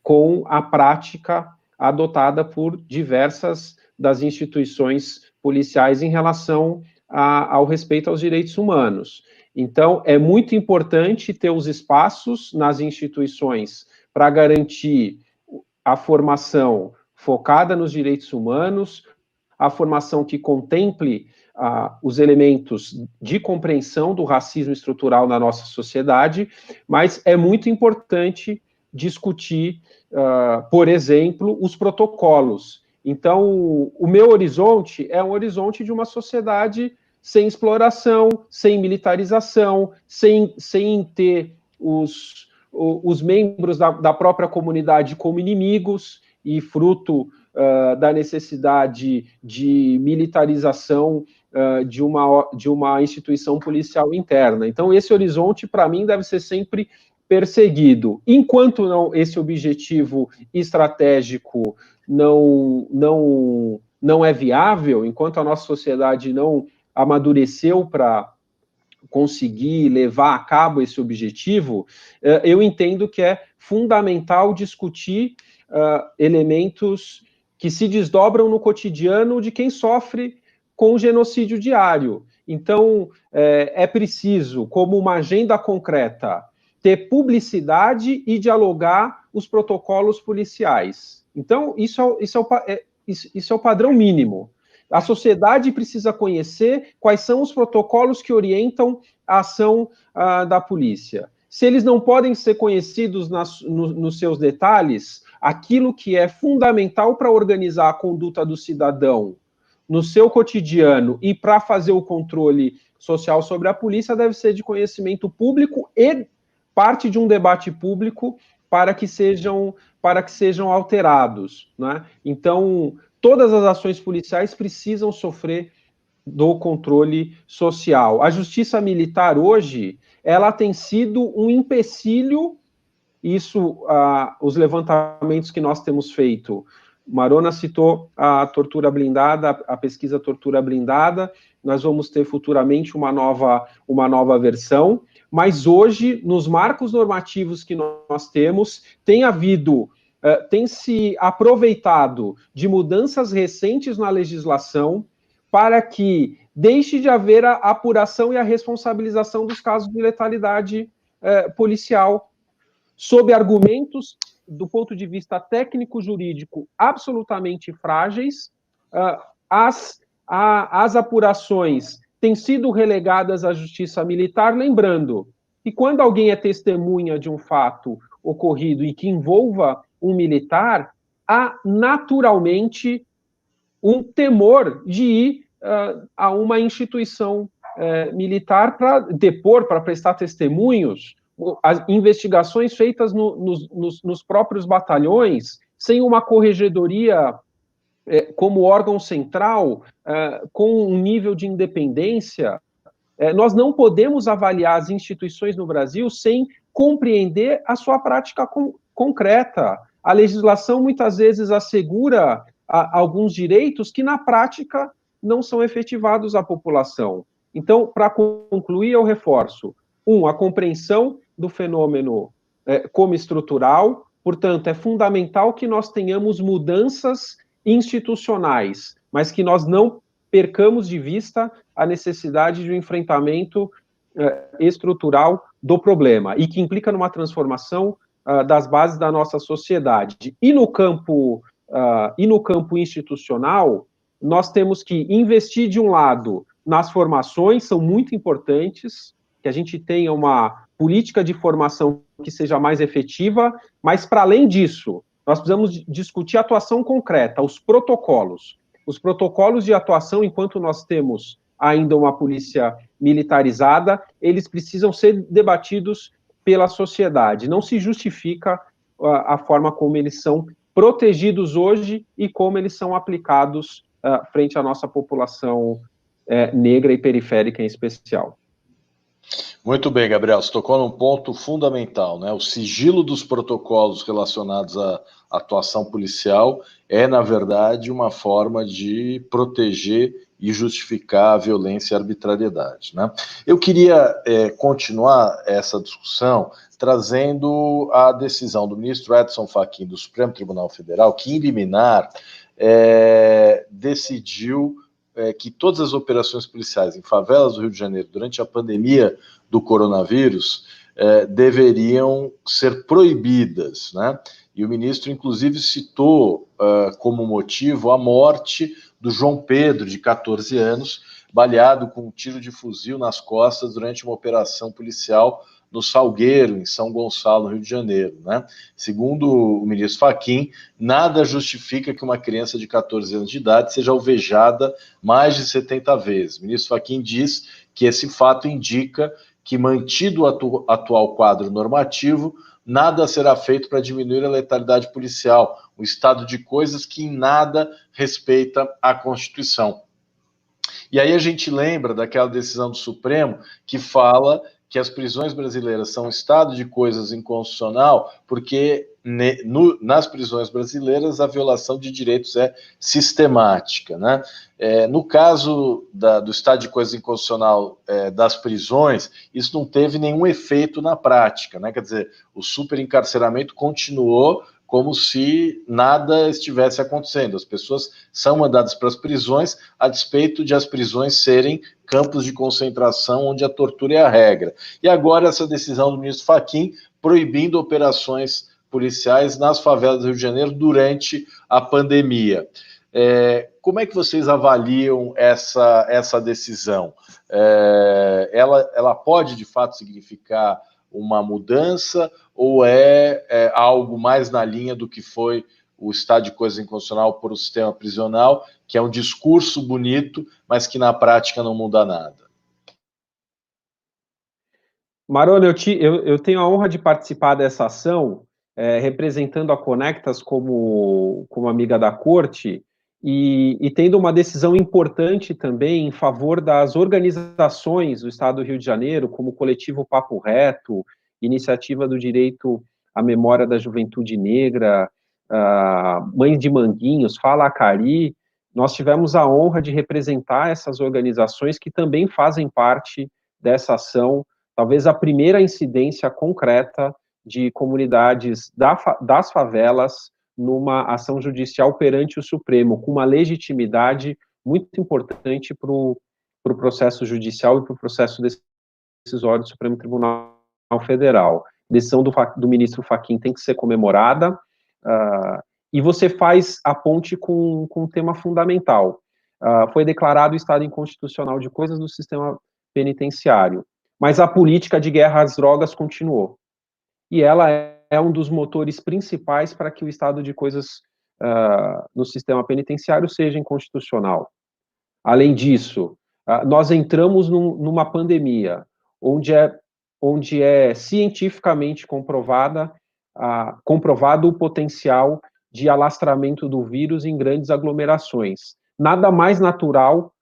com a prática adotada por diversas das instituições policiais em relação ao respeito aos direitos humanos. Então, é muito importante ter os espaços nas instituições para garantir a formação focada nos direitos humanos, a formação que contemple os elementos de compreensão do racismo estrutural na nossa sociedade, mas é muito importante discutir, por exemplo, os protocolos. Então, o meu horizonte é um horizonte de uma sociedade sem exploração, sem militarização, sem ter os membros da própria comunidade como inimigos e fruto da necessidade de militarização de uma instituição policial interna. Então, esse horizonte, para mim, deve ser sempre perseguido. Enquanto esse objetivo estratégico não é viável, enquanto a nossa sociedade não amadureceu para conseguir levar a cabo esse objetivo, eu entendo que é fundamental discutir elementos que se desdobram no cotidiano de quem sofre com o genocídio diário. Então, é preciso, como uma agenda concreta, ter publicidade e dialogar os protocolos policiais. Então, isso é o padrão mínimo. A sociedade precisa conhecer quais são os protocolos que orientam a ação da polícia. Se eles não podem ser conhecidos nos seus detalhes, aquilo que é fundamental para organizar a conduta do cidadão no seu cotidiano e para fazer o controle social sobre a polícia deve ser de conhecimento público e parte de um debate público para que sejam alterados, né? Então, todas as ações policiais precisam sofrer do controle social. A justiça militar hoje, ela tem sido um empecilho, isso, os levantamentos que nós temos feito. Marona citou a tortura blindada, a pesquisa tortura blindada, nós vamos ter futuramente uma nova versão, mas hoje, nos marcos normativos que nós temos, tem se aproveitado de mudanças recentes na legislação para que deixe de haver a apuração e a responsabilização dos casos de letalidade policial, sob argumentos, do ponto de vista técnico-jurídico, absolutamente frágeis. As apurações têm sido relegadas à justiça militar, lembrando que quando alguém é testemunha de um fato ocorrido e que envolva um militar, há naturalmente um temor de ir a uma instituição militar para depor, para prestar testemunhos, as investigações feitas nos próprios batalhões, sem uma corregedoria como órgão central, com um nível de independência. Nós não podemos avaliar as instituições no Brasil sem compreender a sua prática concreta. A legislação muitas vezes assegura alguns direitos que na prática não são efetivados à população. Então, para concluir, eu reforço. A compreensão do fenômeno como estrutural, portanto, é fundamental que nós tenhamos mudanças institucionais, mas que nós não percamos de vista a necessidade de um enfrentamento estrutural do problema, e que implica numa transformação das bases da nossa sociedade. E no campo institucional, nós temos que investir, de um lado, nas formações, são muito importantes, que a gente tenha uma política de formação que seja mais efetiva, mas, para além disso, nós precisamos discutir a atuação concreta, os protocolos de atuação, enquanto nós temos ainda uma polícia militarizada, eles precisam ser debatidos pela sociedade. Não se justifica a forma como eles são protegidos hoje e como eles são aplicados frente à nossa população negra e periférica em especial. Muito bem, Gabriel, você tocou num ponto fundamental, né? O sigilo dos protocolos relacionados à atuação policial é, na verdade, uma forma de proteger e justificar a violência e a arbitrariedade, né? Eu queria continuar essa discussão trazendo a decisão do ministro Edson Fachin do Supremo Tribunal Federal, que, em liminar, decidiu que todas as operações policiais em favelas do Rio de Janeiro durante a pandemia do coronavírus deveriam ser proibidas, né? E o ministro, inclusive, citou como motivo a morte do João Pedro, de 14 anos, baleado com um tiro de fuzil nas costas durante uma operação policial no Salgueiro, em São Gonçalo, no Rio de Janeiro, né? Segundo o ministro Fachin, nada justifica que uma criança de 14 anos de idade seja alvejada mais de 70 vezes. O ministro Fachin diz que esse fato indica que, mantido o atual quadro normativo, nada será feito para diminuir a letalidade policial, um estado de coisas que em nada respeita a Constituição. E aí a gente lembra daquela decisão do Supremo que fala que as prisões brasileiras são um estado de coisas inconstitucional, porque nas prisões brasileiras a violação de direitos é sistemática, né? No caso do estado de coisas inconstitucional das prisões, isso não teve nenhum efeito na prática, né? Quer dizer, o superencarceramento continuou como se nada estivesse acontecendo. As pessoas são mandadas para as prisões, a despeito de as prisões serem campos de concentração onde a tortura é a regra. E agora essa decisão do ministro Fachin proibindo operações policiais nas favelas do Rio de Janeiro durante a pandemia. Como é que vocês avaliam essa decisão? Ela pode, de fato, significar uma mudança ou é algo mais na linha do que foi o estado de coisas inconstitucional por o sistema prisional, que é um discurso bonito, mas que na prática não muda nada? Marona, eu tenho a honra de participar dessa ação, representando a Conectas como amiga da corte, e tendo uma decisão importante também em favor das organizações do Estado do Rio de Janeiro, como o Coletivo Papo Reto, Iniciativa do Direito à Memória da Juventude Negra, Mães de Manguinhos, Fala Acari. Nós tivemos a honra de representar essas organizações que também fazem parte dessa ação, talvez a primeira incidência concreta de comunidades das favelas numa ação judicial perante o Supremo, com uma legitimidade muito importante para o processo judicial e para o processo decisório do Supremo Tribunal Federal. A decisão do ministro Fachin tem que ser comemorada, e você faz a ponte com um tema fundamental. Foi declarado o estado inconstitucional de coisas no sistema penitenciário, mas a política de guerra às drogas continuou. E ela é um dos motores principais para que o estado de coisas no sistema penitenciário seja inconstitucional. Além disso, nós entramos numa pandemia, onde é cientificamente comprovado o potencial de alastramento do vírus em grandes aglomerações. Nada mais natural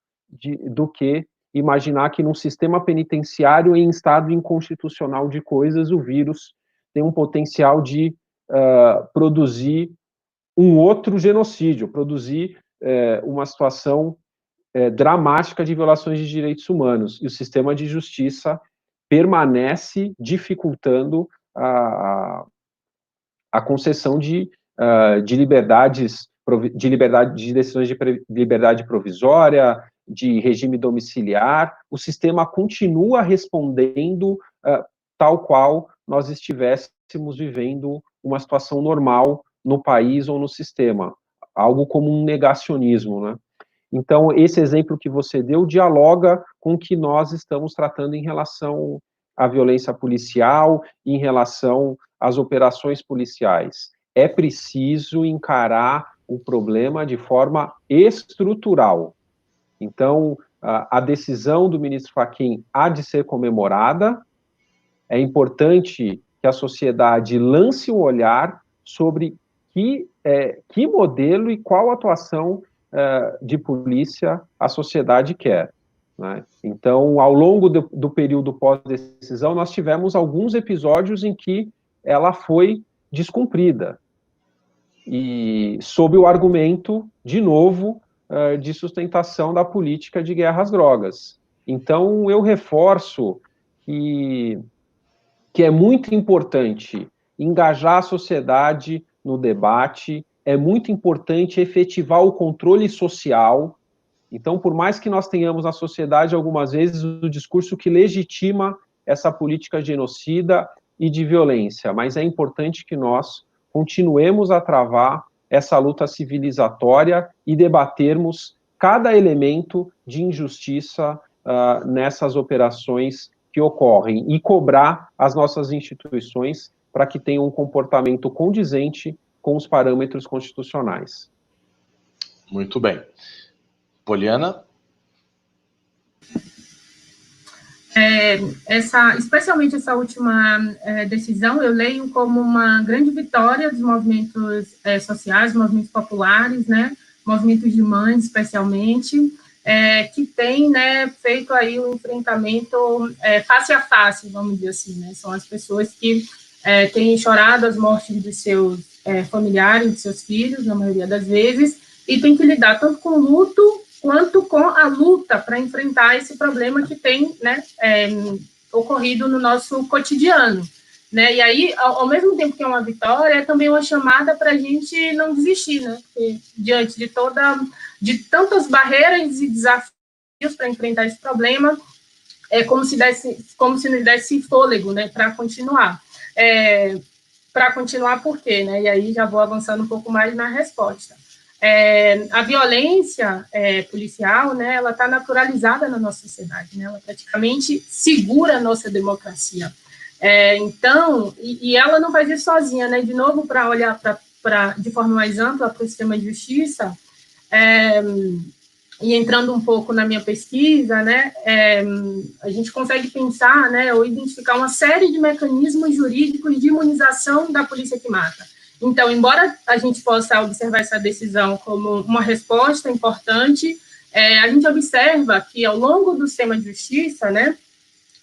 do que imaginar que num sistema penitenciário em estado inconstitucional de coisas, o vírus tem um potencial de produzir um outro genocídio, produzir uma situação dramática de violações de direitos humanos. E o sistema de justiça permanece dificultando a concessão de liberdades, de decisões de liberdade provisória, de regime domiciliar. O sistema continua respondendo tal qual nós estivéssemos vivendo uma situação normal no país ou no sistema, algo como um negacionismo, né? Então, esse exemplo que você deu dialoga com o que nós estamos tratando em relação à violência policial, em relação às operações policiais. É preciso encarar o problema de forma estrutural. Então, a decisão do ministro Fachin há de ser comemorada. É importante que a sociedade lance o olhar sobre que modelo e qual atuação de polícia a sociedade quer, né? Então, ao longo do período pós-decisão, nós tivemos alguns episódios em que ela foi descumprida, e sob o argumento, de novo, de sustentação da política de guerra às drogas. Então, eu reforço que é muito importante engajar a sociedade no debate, é muito importante efetivar o controle social. Então, por mais que nós tenhamos na sociedade, algumas vezes, o discurso que legitima essa política genocida e de violência, mas é importante que nós continuemos a travar essa luta civilizatória e debatermos cada elemento de injustiça nessas operações que ocorrem e cobrar as nossas instituições para que tenham um comportamento condizente com os parâmetros constitucionais. Muito bem. Poliana? Especialmente essa última decisão, eu leio como uma grande vitória dos movimentos sociais, movimentos populares, né, movimentos de mães, especialmente, que tem, né, feito aí o enfrentamento face a face, vamos dizer assim, né? São as pessoas que têm chorado as mortes dos seus familiares, de seus filhos, na maioria das vezes, e tem que lidar tanto com o luto quanto com a luta para enfrentar esse problema que tem, né, ocorrido no nosso cotidiano, né? E aí, ao mesmo tempo que é uma vitória, é também uma chamada para a gente não desistir, né? Porque, diante de tantas barreiras e desafios para enfrentar esse problema, é como se nos desse fôlego, né, para continuar. Para continuar por quê, né? E aí já vou avançando um pouco mais na resposta. A violência policial, né, ela está naturalizada na nossa sociedade, né? Ela praticamente segura a nossa democracia. Então, e ela não faz isso sozinha, né? De novo, para olhar de forma mais ampla para o sistema de justiça, e entrando um pouco na minha pesquisa, né, a gente consegue pensar, né, ou identificar uma série de mecanismos jurídicos de imunização da polícia que mata. Então, embora a gente possa observar essa decisão como uma resposta importante, a gente observa que, ao longo do sistema de justiça, né,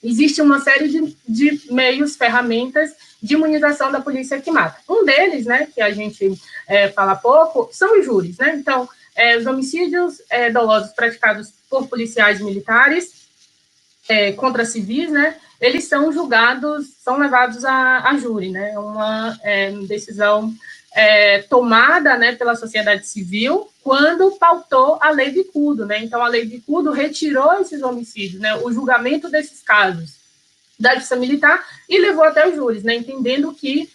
existe uma série de meios, ferramentas de imunização da polícia que mata. Um deles, né, que a gente fala pouco, são os júris, né? Então, os homicídios dolosos praticados por policiais militares contra civis, né, eles são julgados, são levados a júri, né? Uma decisão tomada, né, pela sociedade civil quando pautou a Lei Bicudo, né? Então, a Lei Bicudo retirou esses homicídios, né, o julgamento desses casos da justiça militar e levou até os júris, né, entendendo que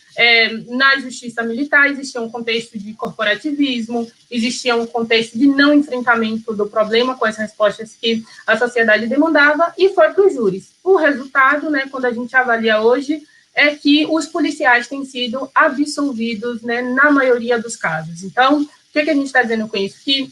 na justiça militar existia um contexto de corporativismo, existia um contexto de não enfrentamento do problema com as respostas que a sociedade demandava e foi para os júris. O resultado, né, quando a gente avalia hoje, é que os policiais têm sido absolvidos, né, na maioria dos casos. Então, o que a gente está dizendo com isso? Que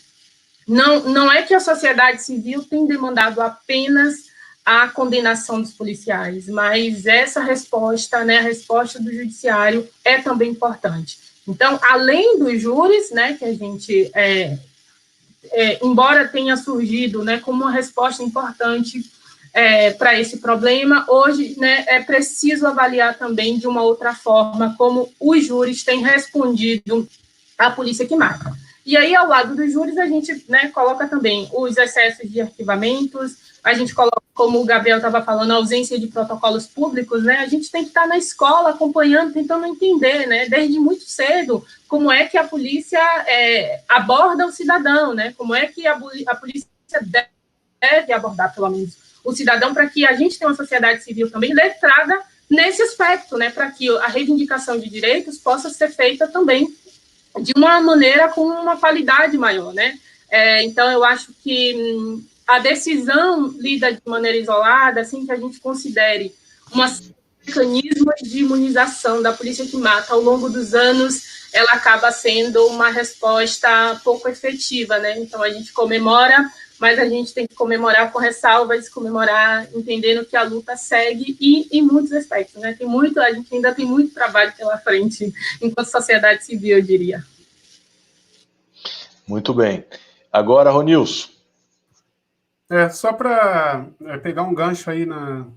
não é que a sociedade civil tem demandado apenas a condenação dos policiais, mas essa resposta, né, a resposta do judiciário é também importante. Então, além dos júris, né, que a gente, embora tenha surgido, né, como uma resposta importante para esse problema, hoje, né, é preciso avaliar também de uma outra forma como os júris têm respondido à polícia que mata. E aí, ao lado dos júris, a gente, né, coloca também os excessos de arquivamentos, a gente coloca, como o Gabriel estava falando, a ausência de protocolos públicos, né? A gente tem que estar na escola acompanhando, tentando entender, né, desde muito cedo, como é que a polícia aborda o cidadão, né? Como é que a polícia deve abordar, pelo menos, o cidadão, para que a gente tenha uma sociedade civil também letrada nesse aspecto, né? Para que a reivindicação de direitos possa ser feita também de uma maneira com uma qualidade maior, né? Então, eu acho que a decisão lida de maneira isolada, assim que a gente considere mecanismos de imunização da polícia que mata ao longo dos anos, ela acaba sendo uma resposta pouco efetiva, né? Então, a gente comemora, mas a gente tem que comemorar com ressalvas, comemorar entendendo que a luta segue e em muitos aspectos, né? A gente ainda tem muito trabalho pela frente enquanto sociedade civil, eu diria. Muito bem. Agora, Ronilson. Só para pegar um gancho aí na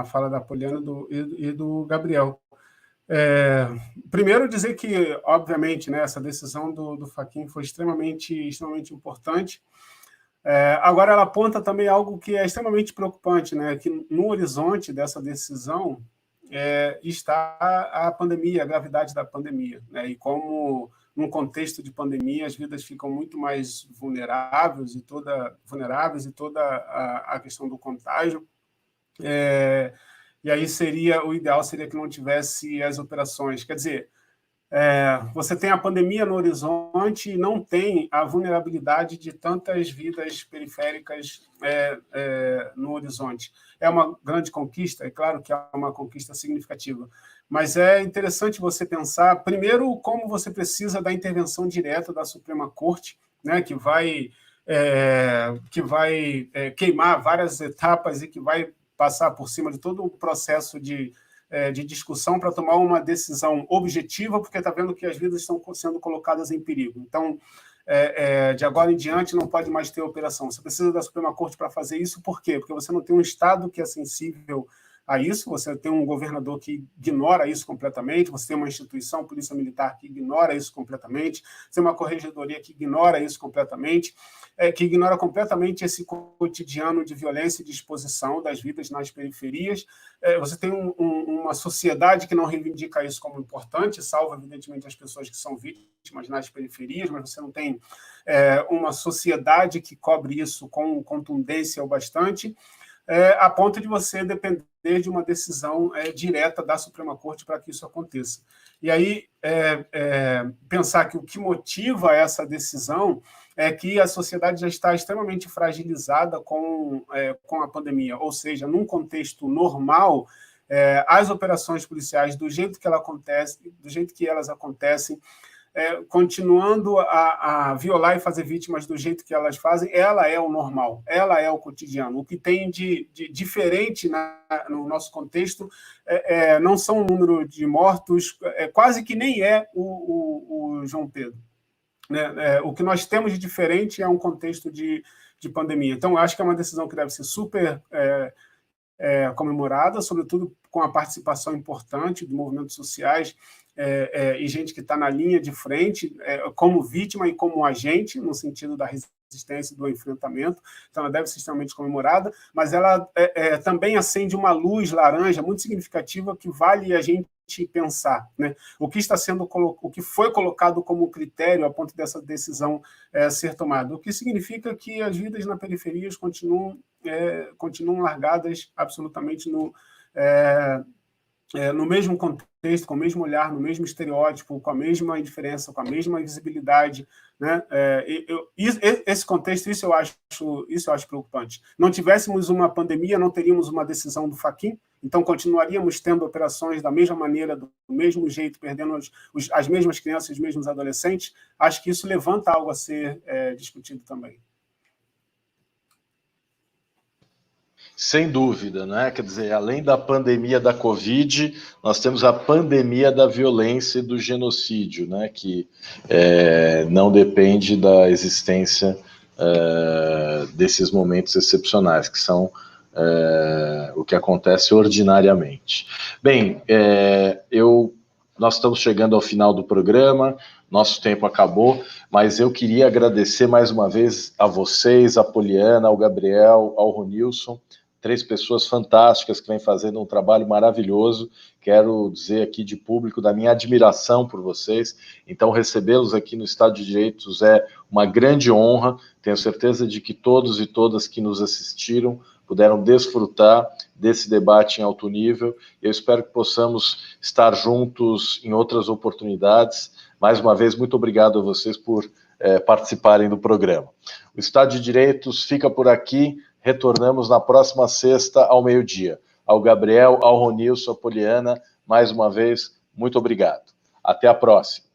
fala da Poliana e do Gabriel. Primeiro, dizer que, obviamente, né, essa decisão do Fachin foi extremamente importante. Agora, ela aponta também algo que é extremamente preocupante, né, que no horizonte dessa decisão está a pandemia, a gravidade da pandemia, né, e como num contexto de pandemia as vidas ficam muito mais vulneráveis e toda a questão do contágio. E aí o ideal seria que não tivesse as operações. Quer dizer, você tem a pandemia no horizonte e não tem a vulnerabilidade de tantas vidas periféricas no horizonte. É uma grande conquista, é claro que é uma conquista significativa, mas é interessante você pensar, primeiro, como você precisa da intervenção direta da Suprema Corte, né, que vai queimar várias etapas e que vai passar por cima de todo o processo de discussão para tomar uma decisão objetiva, porque está vendo que as vidas estão sendo colocadas em perigo. Então, de agora em diante não pode mais ter operação. Você precisa da Suprema Corte para fazer isso, por quê? Porque você não tem um Estado que é sensível a isso, você tem um governador que ignora isso completamente, você tem uma instituição, Polícia Militar, que ignora isso completamente, você tem uma corregedoria que ignora isso completamente, que ignora completamente esse cotidiano de violência e de exposição das vidas nas periferias. Você tem uma sociedade que não reivindica isso como importante, salvo, evidentemente, as pessoas que são vítimas nas periferias, mas você não tem uma sociedade que cobre isso com contundência o bastante, a ponto de você depender de uma decisão direta da Suprema Corte para que isso aconteça. E aí, pensar que o que motiva essa decisão é que a sociedade já está extremamente fragilizada com a pandemia, ou seja, num contexto normal, as operações policiais, do jeito que elas acontecem, continuando a violar e fazer vítimas do jeito que elas fazem, ela é o normal, ela é o cotidiano. O que tem de diferente no nosso contexto não são o número de mortos, quase que nem o João Pedro. Né? O que nós temos de diferente é um contexto de pandemia. Então, acho que é uma decisão que deve ser super comemorada, sobretudo com a participação importante de movimentos sociais e gente que está na linha de frente, como vítima e como agente, no sentido da resistência e do enfrentamento. Então, ela deve ser extremamente comemorada, mas ela também acende uma luz laranja muito significativa que vale a gente pensar, né? O que foi colocado como critério a ponto dessa decisão ser tomada, o que significa que as vidas na periferia continuam largadas absolutamente no mesmo contexto, com o mesmo olhar, no mesmo estereótipo, com a mesma indiferença, com a mesma visibilidade, né? Esse contexto, isso eu acho preocupante. Não tivéssemos uma pandemia, não teríamos uma decisão do Fachin, então continuaríamos tendo operações da mesma maneira, do mesmo jeito, perdendo as mesmas crianças, os mesmos adolescentes. Acho que isso levanta algo a ser discutido também. Sem dúvida, né? Quer dizer, além da pandemia da Covid, nós temos a pandemia da violência e do genocídio, né? Que não depende da existência desses momentos excepcionais, que são o que acontece ordinariamente. Bem, nós estamos chegando ao final do programa, nosso tempo acabou, mas eu queria agradecer mais uma vez a vocês, a Poliana, ao Gabriel, ao Ronilson, 3 pessoas fantásticas que vêm fazendo um trabalho maravilhoso. Quero dizer aqui de público da minha admiração por vocês. Então, recebê-los aqui no Estado de Direitos é uma grande honra. Tenho certeza de que todos e todas que nos assistiram puderam desfrutar desse debate em alto nível. Eu espero que possamos estar juntos em outras oportunidades. Mais uma vez, muito obrigado a vocês por participarem do programa. O Estado de Direitos fica por aqui. Retornamos na próxima sexta ao meio-dia. Ao Gabriel, ao Ronilson, à Poliana, mais uma vez, muito obrigado. Até a próxima.